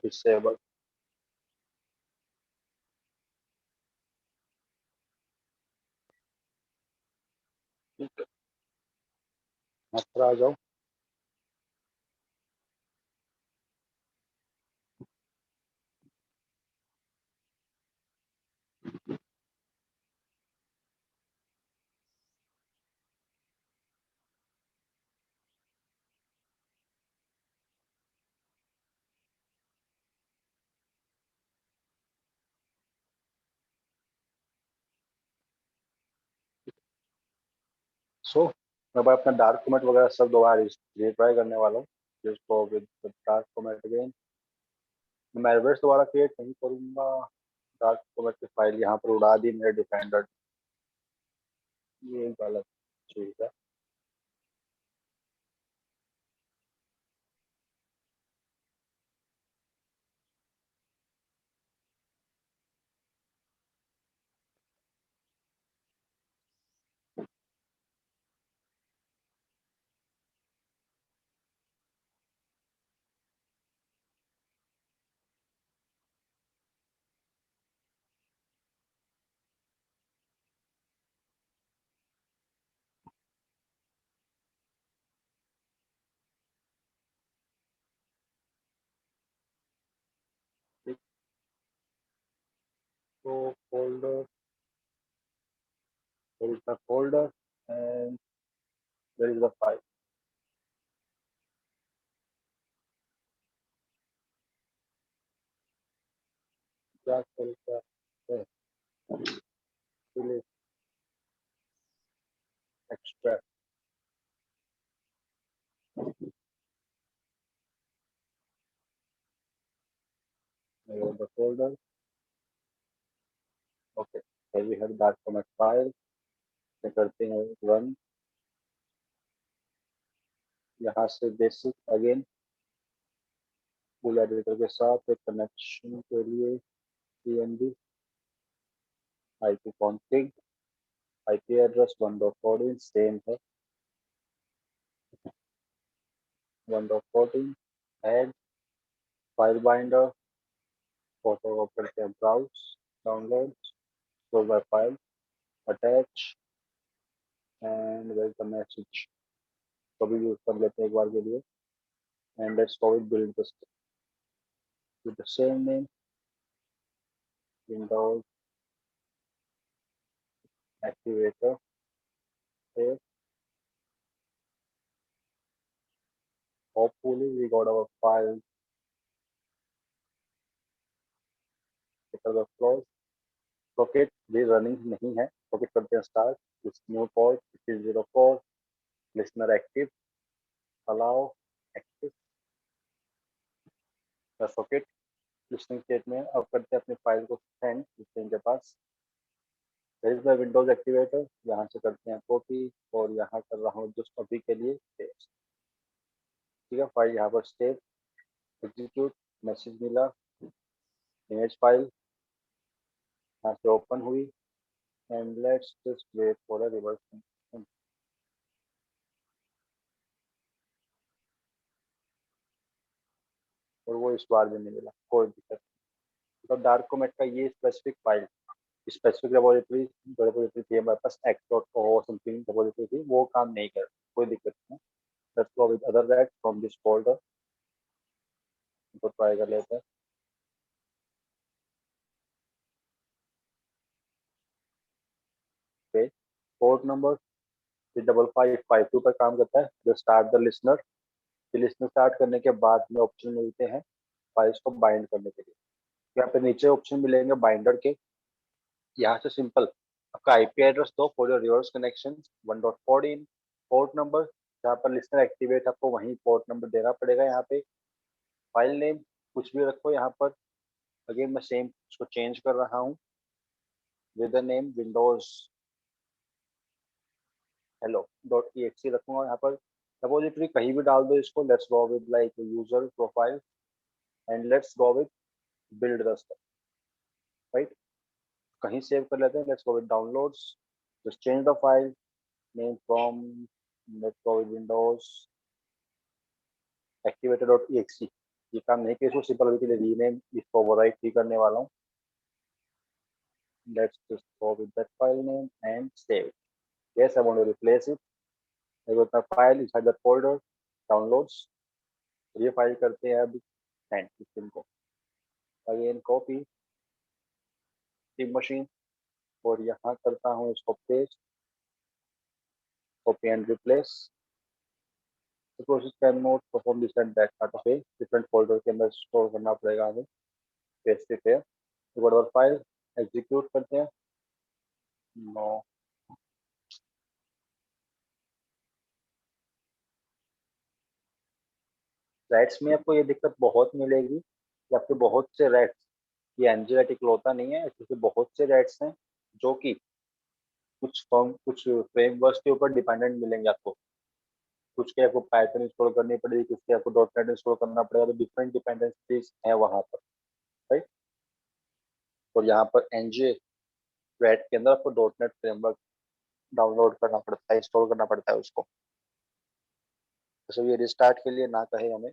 डिसेबल। ठीक है, यहाँ पर आ जाओ। सो मैं भाई अपना डार्क कमेंट वगैरह सब दोबारा रिट्राई करने वाला हूँ, जिसको विद डार्क कमेंट अगेन मैं एड्रेस दोबारा क्रिएट नहीं करूंगा। डार्क कमेंट की फाइल यहाँ पर उड़ा दी मेरे डिफेंडर। ये गलत चीज है। ठीक, तो folder, there is the folder and there is the file। क्या चलता है, extract the folder। Okay, here we have dark comment file. करते हैं रन। यहाँ से बेसिक अगेन फुल एडिटर के साथ एक कनेक्शन के लिए pmd ip config ip address 1.14 same है 1.14। ऐड फाइल बाइंडर, फोटो करते हैं browse, download, store by file, attach and where the message. तो भी यूज कर लेते हैं एक बार के लिए। And let's go with build this with the same name, Windows Activator here। Hopefully we got our file because of close। Socket भी रनिंग नहीं है। Socket करते हैं start. this new port 604 listener active, allow active the socket listening state में। अब करते हैं अपनी फाइल को सेंड के पास। there is the Windows Activator, यहाँ से करते हैं कॉपी और यहाँ कर रहा हूँ जस्ट अभी के लिए पेस्ट। ठीक है, फाइल यहाँ पर सेव, एग्जीक्यूट, मैसेज मिला, इमेज फाइल यहाँ से ओपन हुई। And let's just wait for a reverse. और वो इस बार भी नहीं मिला, कोई दिक्कत नहीं। तो डार्क कमेट का ये स्पेसिफिक फाइल, स्पेसिफिक रेपोजिटरी थी हमारे पास, X dot O something repository थी, वो काम नहीं कर, कोई दिक्कत नहीं। Let's go with other that from this folder. तो ट्राई कर लेते हैं। पे पोर्ट नंबर 5552 पर काम करता है जो start the listener. Listener start करने के बाद में ऑप्शन मिलते हैं फाइल्स को बाइंड करने के लिए। यहाँ पे नीचे ऑप्शन मिलेंगे बाइंडर के। यहाँ से सिंपल आपका आईपी एड्रेस दो for your reverse connection 1.14। Port number जहाँ पर लिसनर एक्टिवेट आपको वहीं पोर्ट नंबर देना पड़ेगा। यहाँ पे फाइल नेम कुछ भी रखो यहाँ पर। अगेन मैं सेम उसको चेंज कर रहा हूँ। with the name Windows hello.exe रखूंगा यहाँ पर। रिपोजिटरी कहीं भी डाल दो इसको। Let's go with like user profile and let's go with build the stuff, right. कहीं सेव कर लेते हैं। Let's go with downloads, just change the file name from, let's go with Windows activator.exe। ये काम नहीं किया इसको सिंपल अभी के लिए रीनेम इसको ओवरराइट ही करने वाला हूँ। Let's just go with that file name and save. yes I want to replace it। I got my file inside that folder downloads। ये फाइल करते हैं अभी एंड इनको अगेन कॉपी टीम मशीन और यहाँ करता हूँ इसको paste, copy and replace. The process cannot perform this and that part of a different folder के अंदर स्टोर करना पड़ेगा हमें। पेस्ट इट है। और फाइल एग्जीक्यूट करते हैं। नो रैट्स में आपको ये दिक्कत बहुत मिलेगी कि आपके बहुत से रैट्स, ये एंजेलाइट इकलौता नहीं है, ऐसे बहुत से रैट्स हैं जो कि कुछ फ्रेमवर्क्स के ऊपर डिपेंडेंट मिलेंगे आपको। कुछ के आपको पाइथन इंस्टॉल करनी पड़ेगी, कुछ के आपको डॉट नेट इंस्टॉल करना पड़ेगा। तो डिफरेंट डिपेंडेंसीज है वहाँ पर, राइट। और यहाँ पर एनजे रैट के अंदर आपको डॉट नेट फ्रेमवर्क डाउनलोड करना पड़ता है, इंस्टॉल करना पड़ता है उसको। तो ये रिस्टार्ट के लिए ना कहे हमें।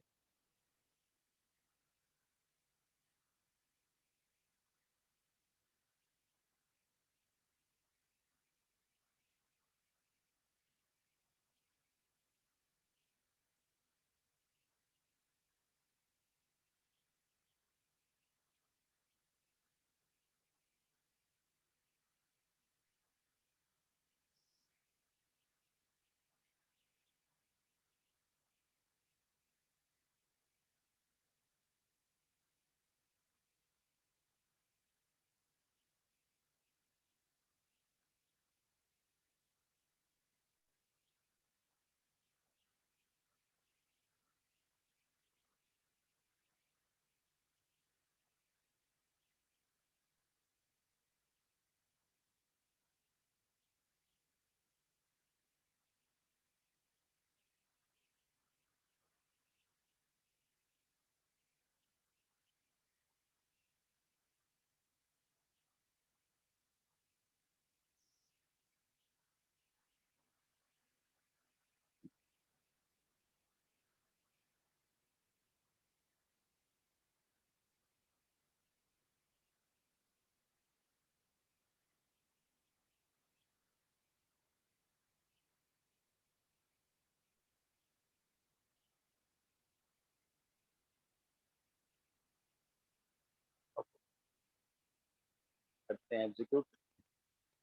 करते हैं एग्जीक्यूट।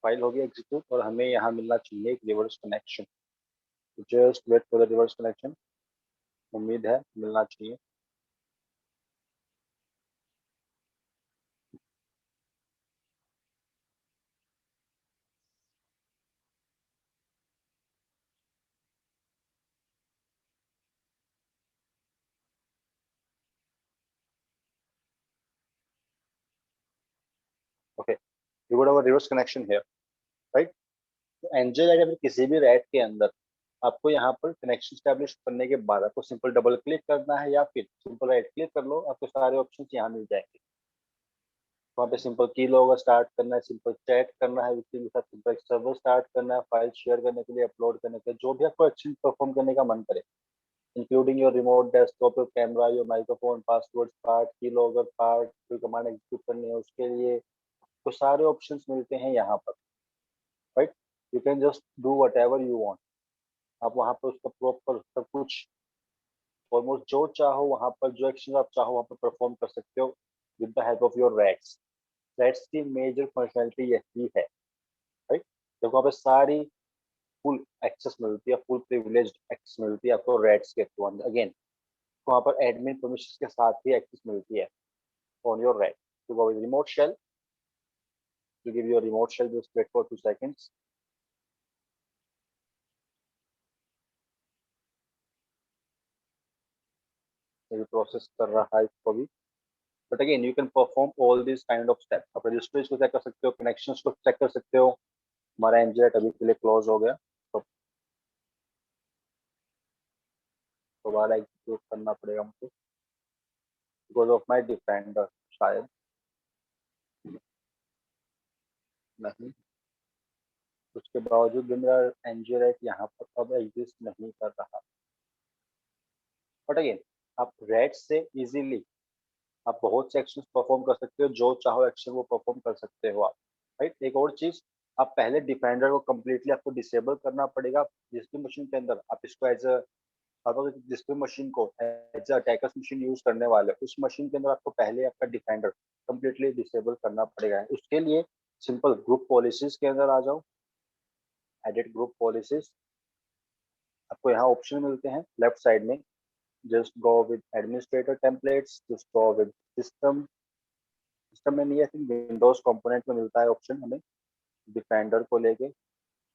फाइल हो गया एग्जीक्यूट और हमें यहाँ मिलना चाहिए एक reverse connection. Just wait for the reverse connection. उम्मीद है मिलना चाहिए। Okay, you would have a reverse connection here, right. तो एंजल आईडी किसी भी रैट के अंदर आपको यहाँ पर कनेक्शन स्टैब्लिश करने के बाद आपको सिंपल डबल क्लिक करना है या फिर सिंपल राइट क्लिक कर लो, आपको सारे ऑप्शन यहाँ मिल जाएंगे। वहाँ पे सिंपल की लोग स्टार्ट करना है, सिंपल चैट करना है किसी के साथ, सिंपल सर्वर स्टार्ट करना है, फाइल शेयर करने के लिए, अपलोड करने के लिए, जो भी आपको एक्शन परफॉर्म करने का मन करे, including your remote desktop, your camera, your microphone, password part, की लॉगर पार्ट, कोई कमांड एग्जीक्यूट करनी है उसके लिए, तो सारे ऑप्शंस मिलते हैं यहाँ पर, right. You can just do what ever you want. आप वहाँ पर उसका प्रॉपर सब कुछ ऑलमोस्ट जो चाहो वहाँ पर, जो एक्शन आप चाहो वहाँ पर परफॉर्म कर सकते हो with the help of your rats. Rats की मेजर फंक्शनलिटी यही है, राइट। देखो वहाँ पे सारी फुल एक्सेस मिलती है, फुल प्रिविलेज्ड एक्सेस मिलती है आपको रैट्स के थ्रू। अगेन वहाँ पर एडमिन परमिशन के साथ ही एक्सेस मिलती है ऑन योर रैट। तो वो remote shell, to give you a remote shell, just wait for 2 seconds। ये प्रोसेस कर रहा है इसको भी। But again you can perform all this kind of step. आप रजिस्ट्रीज को चेक कर सकते हो, कनेक्शंस को चेक कर सकते हो। हमारा एनजीआई अभी के लिए क्लोज हो गया, तो दोबारा एग्जीक्यूट करना पड़ेगा मुझे बिकॉज ऑफ माई डिफेंडर। शायद नहीं, उसके बावजूद भी मेरा एनजीआई यहाँ पर अब एग्जिस्ट नहीं कर रहा। बट अगेन आप रेड से इजीली आप बहुत से एक्शन परफॉर्म कर सकते हो, जो चाहो एक्शन वो परफॉर्म कर सकते हो आप, राइट। एक और चीज, आप पहले डिफेंडर को कम्प्लीटली आपको डिसेबल करना पड़ेगा। जिस भी मशीन के अंदर आप इसको एज अ, आप अगर जिस भी मशीन को एज अटैकर्स मशीन यूज करने वाले उस मशीन के अंदर आपको पहले आपका डिफेंडर कम्प्लीटली डिसेबल करना पड़ेगा। उसके लिए सिंपल ग्रुप पॉलिसीज के अंदर आ जाओ, एडिट ग्रुप पॉलिसीज। आपको यहाँ ऑप्शन मिलते हैं लेफ्ट साइड में, just go with administrator templates, just go with system. System में नहीं है, विंडोज कंपोनेंट में मिलता है ऑप्शन हमें डिफेंडर को लेके।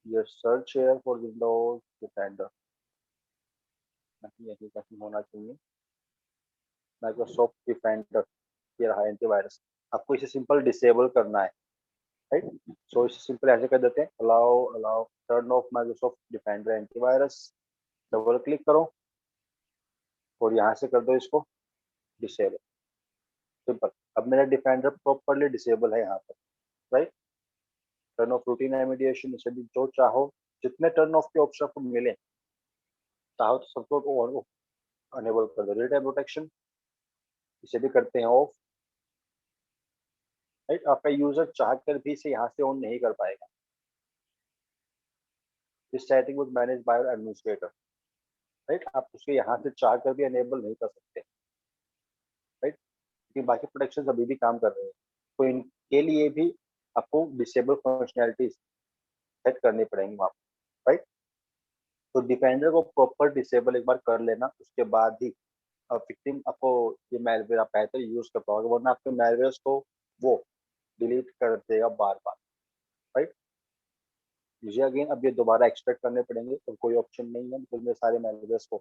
ये search here for Windows defender, नहीं यही कहीं होना चाहिए। माइक्रोसॉफ्ट डिफेंडर, ये रहा एंटीवायरस। आपको इसे सिंपल डिसेबल करना है, राइट। सो इसे सिंपल ऐसे कर देते हैं, allow allow turn off Microsoft defender antivirus. Double click करो और यहाँ से कर दो इसको डिसेबल। सिंपल, अब मेरा डिफेंडर प्रॉपरली डिसेबल है यहाँ पर, right. Turn off routine remediation, इसे भी जो चाहो जितने टर्न ऑफ के ऑप्शन आपको मिले, चाहो तो सबको अनेबल कर दो। रियल टाइम प्रोटेक्शन, इसे भी करते हैं ऑफ, राइट। आपका यूजर चाह कर भी इसे यहाँ से ऑन नहीं कर पाएगा। This setting would manage by administrator, right. आप उसके यहाँ से चाह कर भी अनेबल नहीं कर सकते, राइट, क्योंकि बाकी प्रोटेक्शन अभी भी काम कर रहे हैं। तो इनके लिए भी आपको डिसेबल फंक्शनैलिटीज सेट करनी पड़ेंगी वहाँ पर, राइट। तो डिफेंडर को प्रॉपर डिसेबल एक बार कर लेना, उसके बाद ही विक्टिम आपको ये मैलवेयर आप बेहतर यूज कर पाओगे, वरना आपके मैलवेयर्स को वो डिलीट कर देगा बार बार, राइट। मुझे अगेन अब ये दोबारा एक्सट्रैक्ट करने पड़ेंगे और कोई ऑप्शन नहीं है बिकॉज मेरे सारे मैलवेयर्स को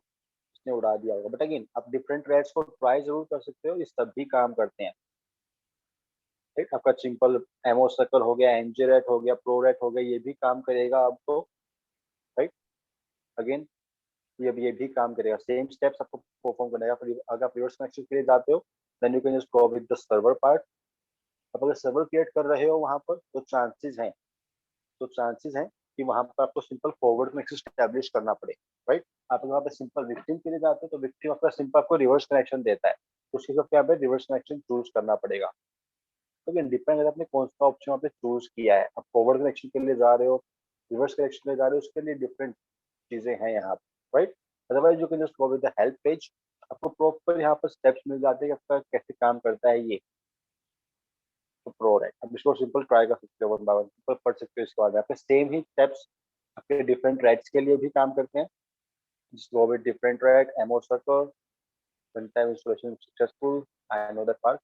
इसने उड़ा दिया होगा। बट अगेन आप डिफरेंट रेट्स को ट्राई जरूर कर सकते हो, ये सब भी काम करते हैं, राइट। आपका सिंपल एमओ सर्कल हो गया, एनजी रेट हो गया, प्रो रेट हो गया, ये भी काम करेगा आपको, राइट। अगेन ये भी काम करेगा, सेम स्टेप्स आपको परफॉर्म करेगा। फिर अगर आप रिवर्स कनेक्शन के लिए जाते हो then you can just go with the server part. आप अगर सर्वर क्रिएट कर रहे हो वहां पर तो चांसेस हैं कि वहां पर आपको सिंपल फॉरवर्ड कनेक्शन स्टैब्लिश करना पड़े, राइट। आप वहाँ पे सिंपल विक्टिम के लिए जाते हो तो विक्टिम आपका सिंपल आपको रिवर्स कनेक्शन देता है, तो उसके लिए यहाँ पे रिवर्स कनेक्शन चूज करना पड़ेगा। तो डिपेंड है आपने कौन सा ऑप्शन वहाँ पे चूज किया है। आप फॉरवर्ड कनेक्शन के लिए जा रहे हो, रिवर्स कनेक्शन के लिए जा रहे हो, उसके लिए डिफरेंट चीजें हैं यहाँ पे, right. Otherwise you can just go with the help page. आपको प्रॉपर यहाँ पर स्टेप्स मिल जाते हैं कि आपका कैसे काम करता है ये। तो प्रो है, अब इसको सिंपल ट्राई कर सकते हो, वन बाय वन सिंपल पढ़ सकते हो। इसके बाद आपके सेम ही स्टेप्स आपके डिफरेंट रेट्स के लिए भी काम करते हैं। Just go with different RAT, MO circle, one time installation successful, I know that part,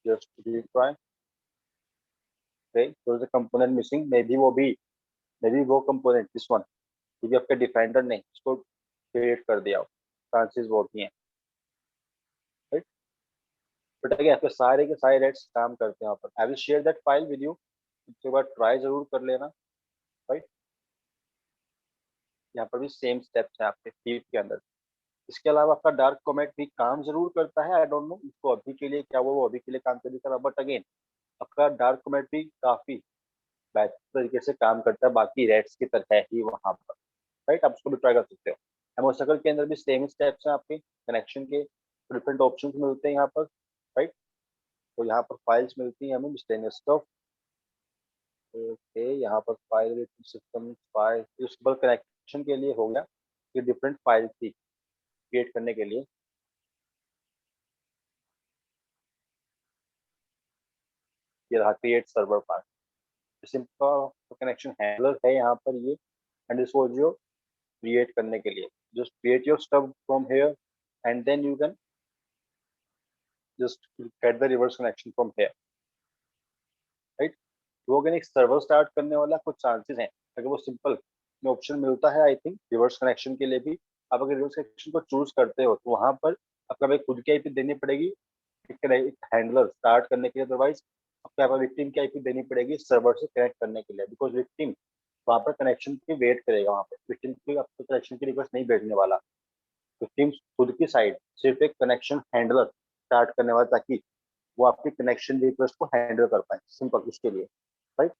just retry. Okay, so the component missing, maybe वो कंपोनेंट दिस वन, क्योंकि आपके डिफेंडर ने इसको क्रिएट कर दिया हो, चांसेस वो भी हैं, राइट। बट अगर आपके सारे के सारे रेट्स काम करते हैं यहाँ पर, I will share that file with you, उसके बाद ट्राई जरूर कर लेना, राइट। यहाँ पर भी सेम स्टेप्स हैं आपके फीड के अंदर। इसके अलावा आपका डार्क कॉमेट भी काम जरूर करता है, आई डोंट नो इसको अभी के लिए क्या वो अभी के लिए काम कर रहा, बट अगेन आपका डार्क कॉमेट भी काफी बेहतर तरीके से काम करता है बाकी रेट्स की तरह ही वहां पर, राइट। आप उसको भी ट्राई कर सकते हो। एमओसर्कल के अंदर भी सेम स्टेप्स हैं आपके, कनेक्शन के डिफरेंट ऑप्शंस मिलते हैं यहाँ पर, राइट। तो यहाँ पर फाइल्स मिलती हैं हमें मिसलेनियस स्टफ। ओके, यहाँ पर file system file useful connection के लिए हो गया, ये डिफरेंट फाइल थी क्रिएट करने के लिए। ये रहा create server part, simple connection handler है यहाँ पर ये, and this was your create करने के लिए। Just create your stuff from here and then you can just get the reverse connection from here, right. वो अगर एक सर्वर स्टार्ट करने वाला कुछ चांसेस हैं, अगर वो सिंपल में ऑप्शन मिलता है आई थिंक रिवर्स कनेक्शन के लिए भी। आप अगर रिवर्स कनेक्शन को चूज करते हो तो वहां पर आपका भाई खुद की आईपी देनी पड़ेगी, एक हैंडलर स्टार्ट करने के लिए, अदरवाइज आपको यहाँ पर विक्टिम की आईपी देनी पड़ेगी सर्वर से कनेक्ट करने के लिए, बिकॉज विक्टिम वहाँ पर कनेक्शन की वेट करेगा, वहाँ पर विक्टिम की आपको कनेक्शन की रिक्वेस्ट नहीं भेजने वाला। विक्टिम खुद की साइड सिर्फ एक कनेक्शन हैंडलर स्टार्ट करने वाला, ताकि वो आपकी कनेक्शन रिक्वेस्ट को हैंडल कर पाए, सिंपल उसके लिए, राइट।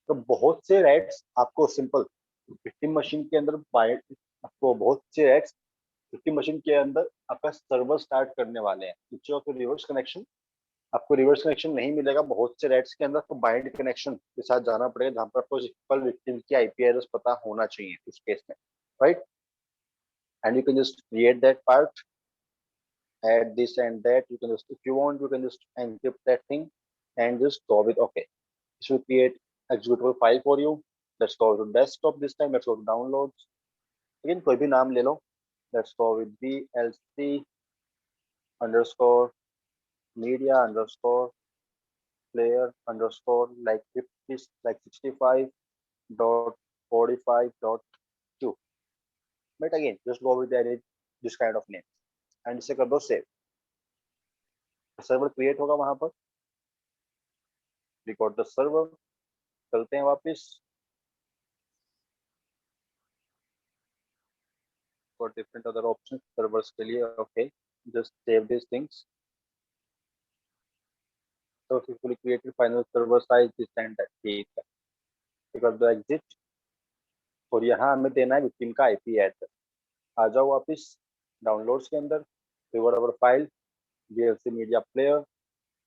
तो बहुत से रैट्स आपको सिंपल विक्टिम मशीन के अंदर आपको बहुत से रैट्स विक्टिम मशीन के अंदर आपका सर्वर स्टार्ट करने वाले हैं, नीचे आपको रिवर्स कनेक्शन, आपको रिवर्स कनेक्शन नहीं मिलेगा बहुत से रैट्स के अंदर, तो बाइंड कनेक्शन के साथ जाना पड़ेगा, जहाँ पर आपको सिंपल विक्टिम की आईपी एड्रेस पता होना चाहिए उस केस में, right. And you can just create that part, add this and that. You can just, if you want, you can just encrypt that thing and just go with okay. This will create executable file for you. Let's go to desktop this time. Let's go to downloads. Again, कोई भी नाम ले लो. Let's go with VLC underscore media underscore player underscore like 50 like 65 dot 45 dot q. But again, just go with this kind of name and इसे कर दो save. Server create होगा वहां पर, रिकॉर्ड द सर्वर, चलते हैं वापस for different other options servers के लिए, okay, just save these things. Successfully created final server size this and that, ठीक है, because the exit, और यहाँ हमें देना है विक्टिम का आईपी एड्रेस। आ जाओ वापस डाउनलोड्स के अंदर, रिवर अवर फाइल VLC मीडिया प्लेयर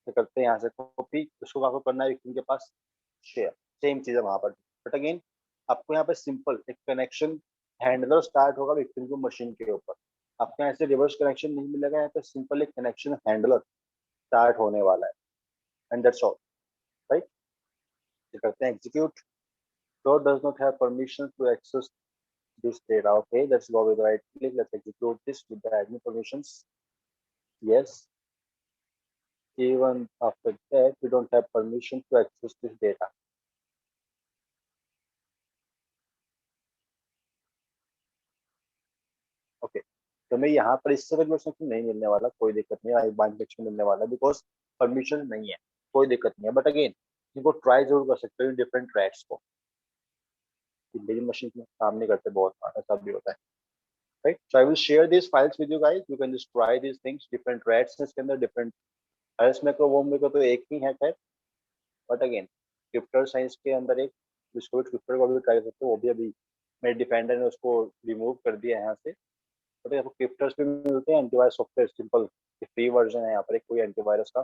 करते हैं, यहाँ से कॉपी, उसको आपको करना है विक्टिम के पास शेयर, सेम चीज है वहां पर, बट अगेन आपको यहाँ पे सिंपल एक कनेक्शन हैंडलर स्टार्ट होगा विक्टिम की मशीन के ऊपर, आपको यहाँ से रिवर्स कनेक्शन नहीं मिलेगा, यहाँ पे सिंपल एक कनेक्शन हैंडलर स्टार्ट होने वाला है, एंड दैट्स ऑल, राइट। करते हैं execute, so does not have permission to access this data, okay, let's go with right click, let's execute this with the admin permissions, yes, even after that we don't have permission to access this data, okay, तो मैं यहाँ पर इससे permission नहीं मिलने वाला, कोई दिक्कत नहीं है, बाइंड सेक्शन मिलने वाला बिकॉज परमिशन नहीं है, कोई दिक्कत नहीं है, बट अगेन इनको ट्राई जरूर कर सकते हो डिफरेंट ट्रैक्स को, मेरी मशीन में काम नहीं करते बहुत बार, ऐसा भी होता है, right. So I will share this files with you guys, you can just try this things, different tracks इसके अंदर, डिफरेंट एल्स में को वो में को तो एक ही है खैर, बट अगेन क्रिप्टर साइंस के अंदर एक जिसको क्रिप्टर को भी ट्राई कर सकते हो, वो भी अभी मेरे डिपेंडर ने उसको रिमूव कर दिया है यहाँ से, बट आपको क्रिप्टर्स भी मिलते हैं, antivirus software simple free version है यहाँ पर, कोई एंटीवायरस का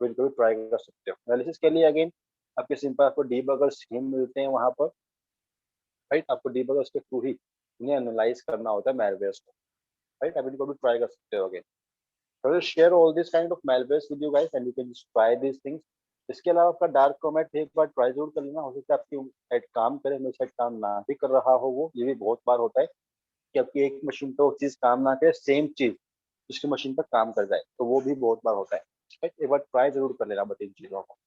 कोई ट्राई कर सकते हो। एनालिसिस के लिए अगेन आपके सिंपल आपको डीबगर्स ही मिलते हैं वहाँ पर, राइट, आपको डीबगर्स के थ्रू ही उन्हें एनालाइज करना होता है मैलवेयर्स को, राइट, आप इनको भी ट्राई कर सकते हो again. I will share all this kind of malwares with you guys and you can just try these things. इसके अलावा आपका डार्क कॉमेट एक बार ट्राई जरूर कर लेना, हो सकता है आपकी साइट काम करे, मेरी साइट काम ना भी कर रहा हो, वो ये भी बहुत बार होता है कि आपकी एक मशीन पे वो चीज काम ना करे, सेम चीज उसकी मशीन पर काम कर जाए, तो वो भी बहुत बार होता है, एक बार ट्राई जरूर कर लेना बट इन चीजों को।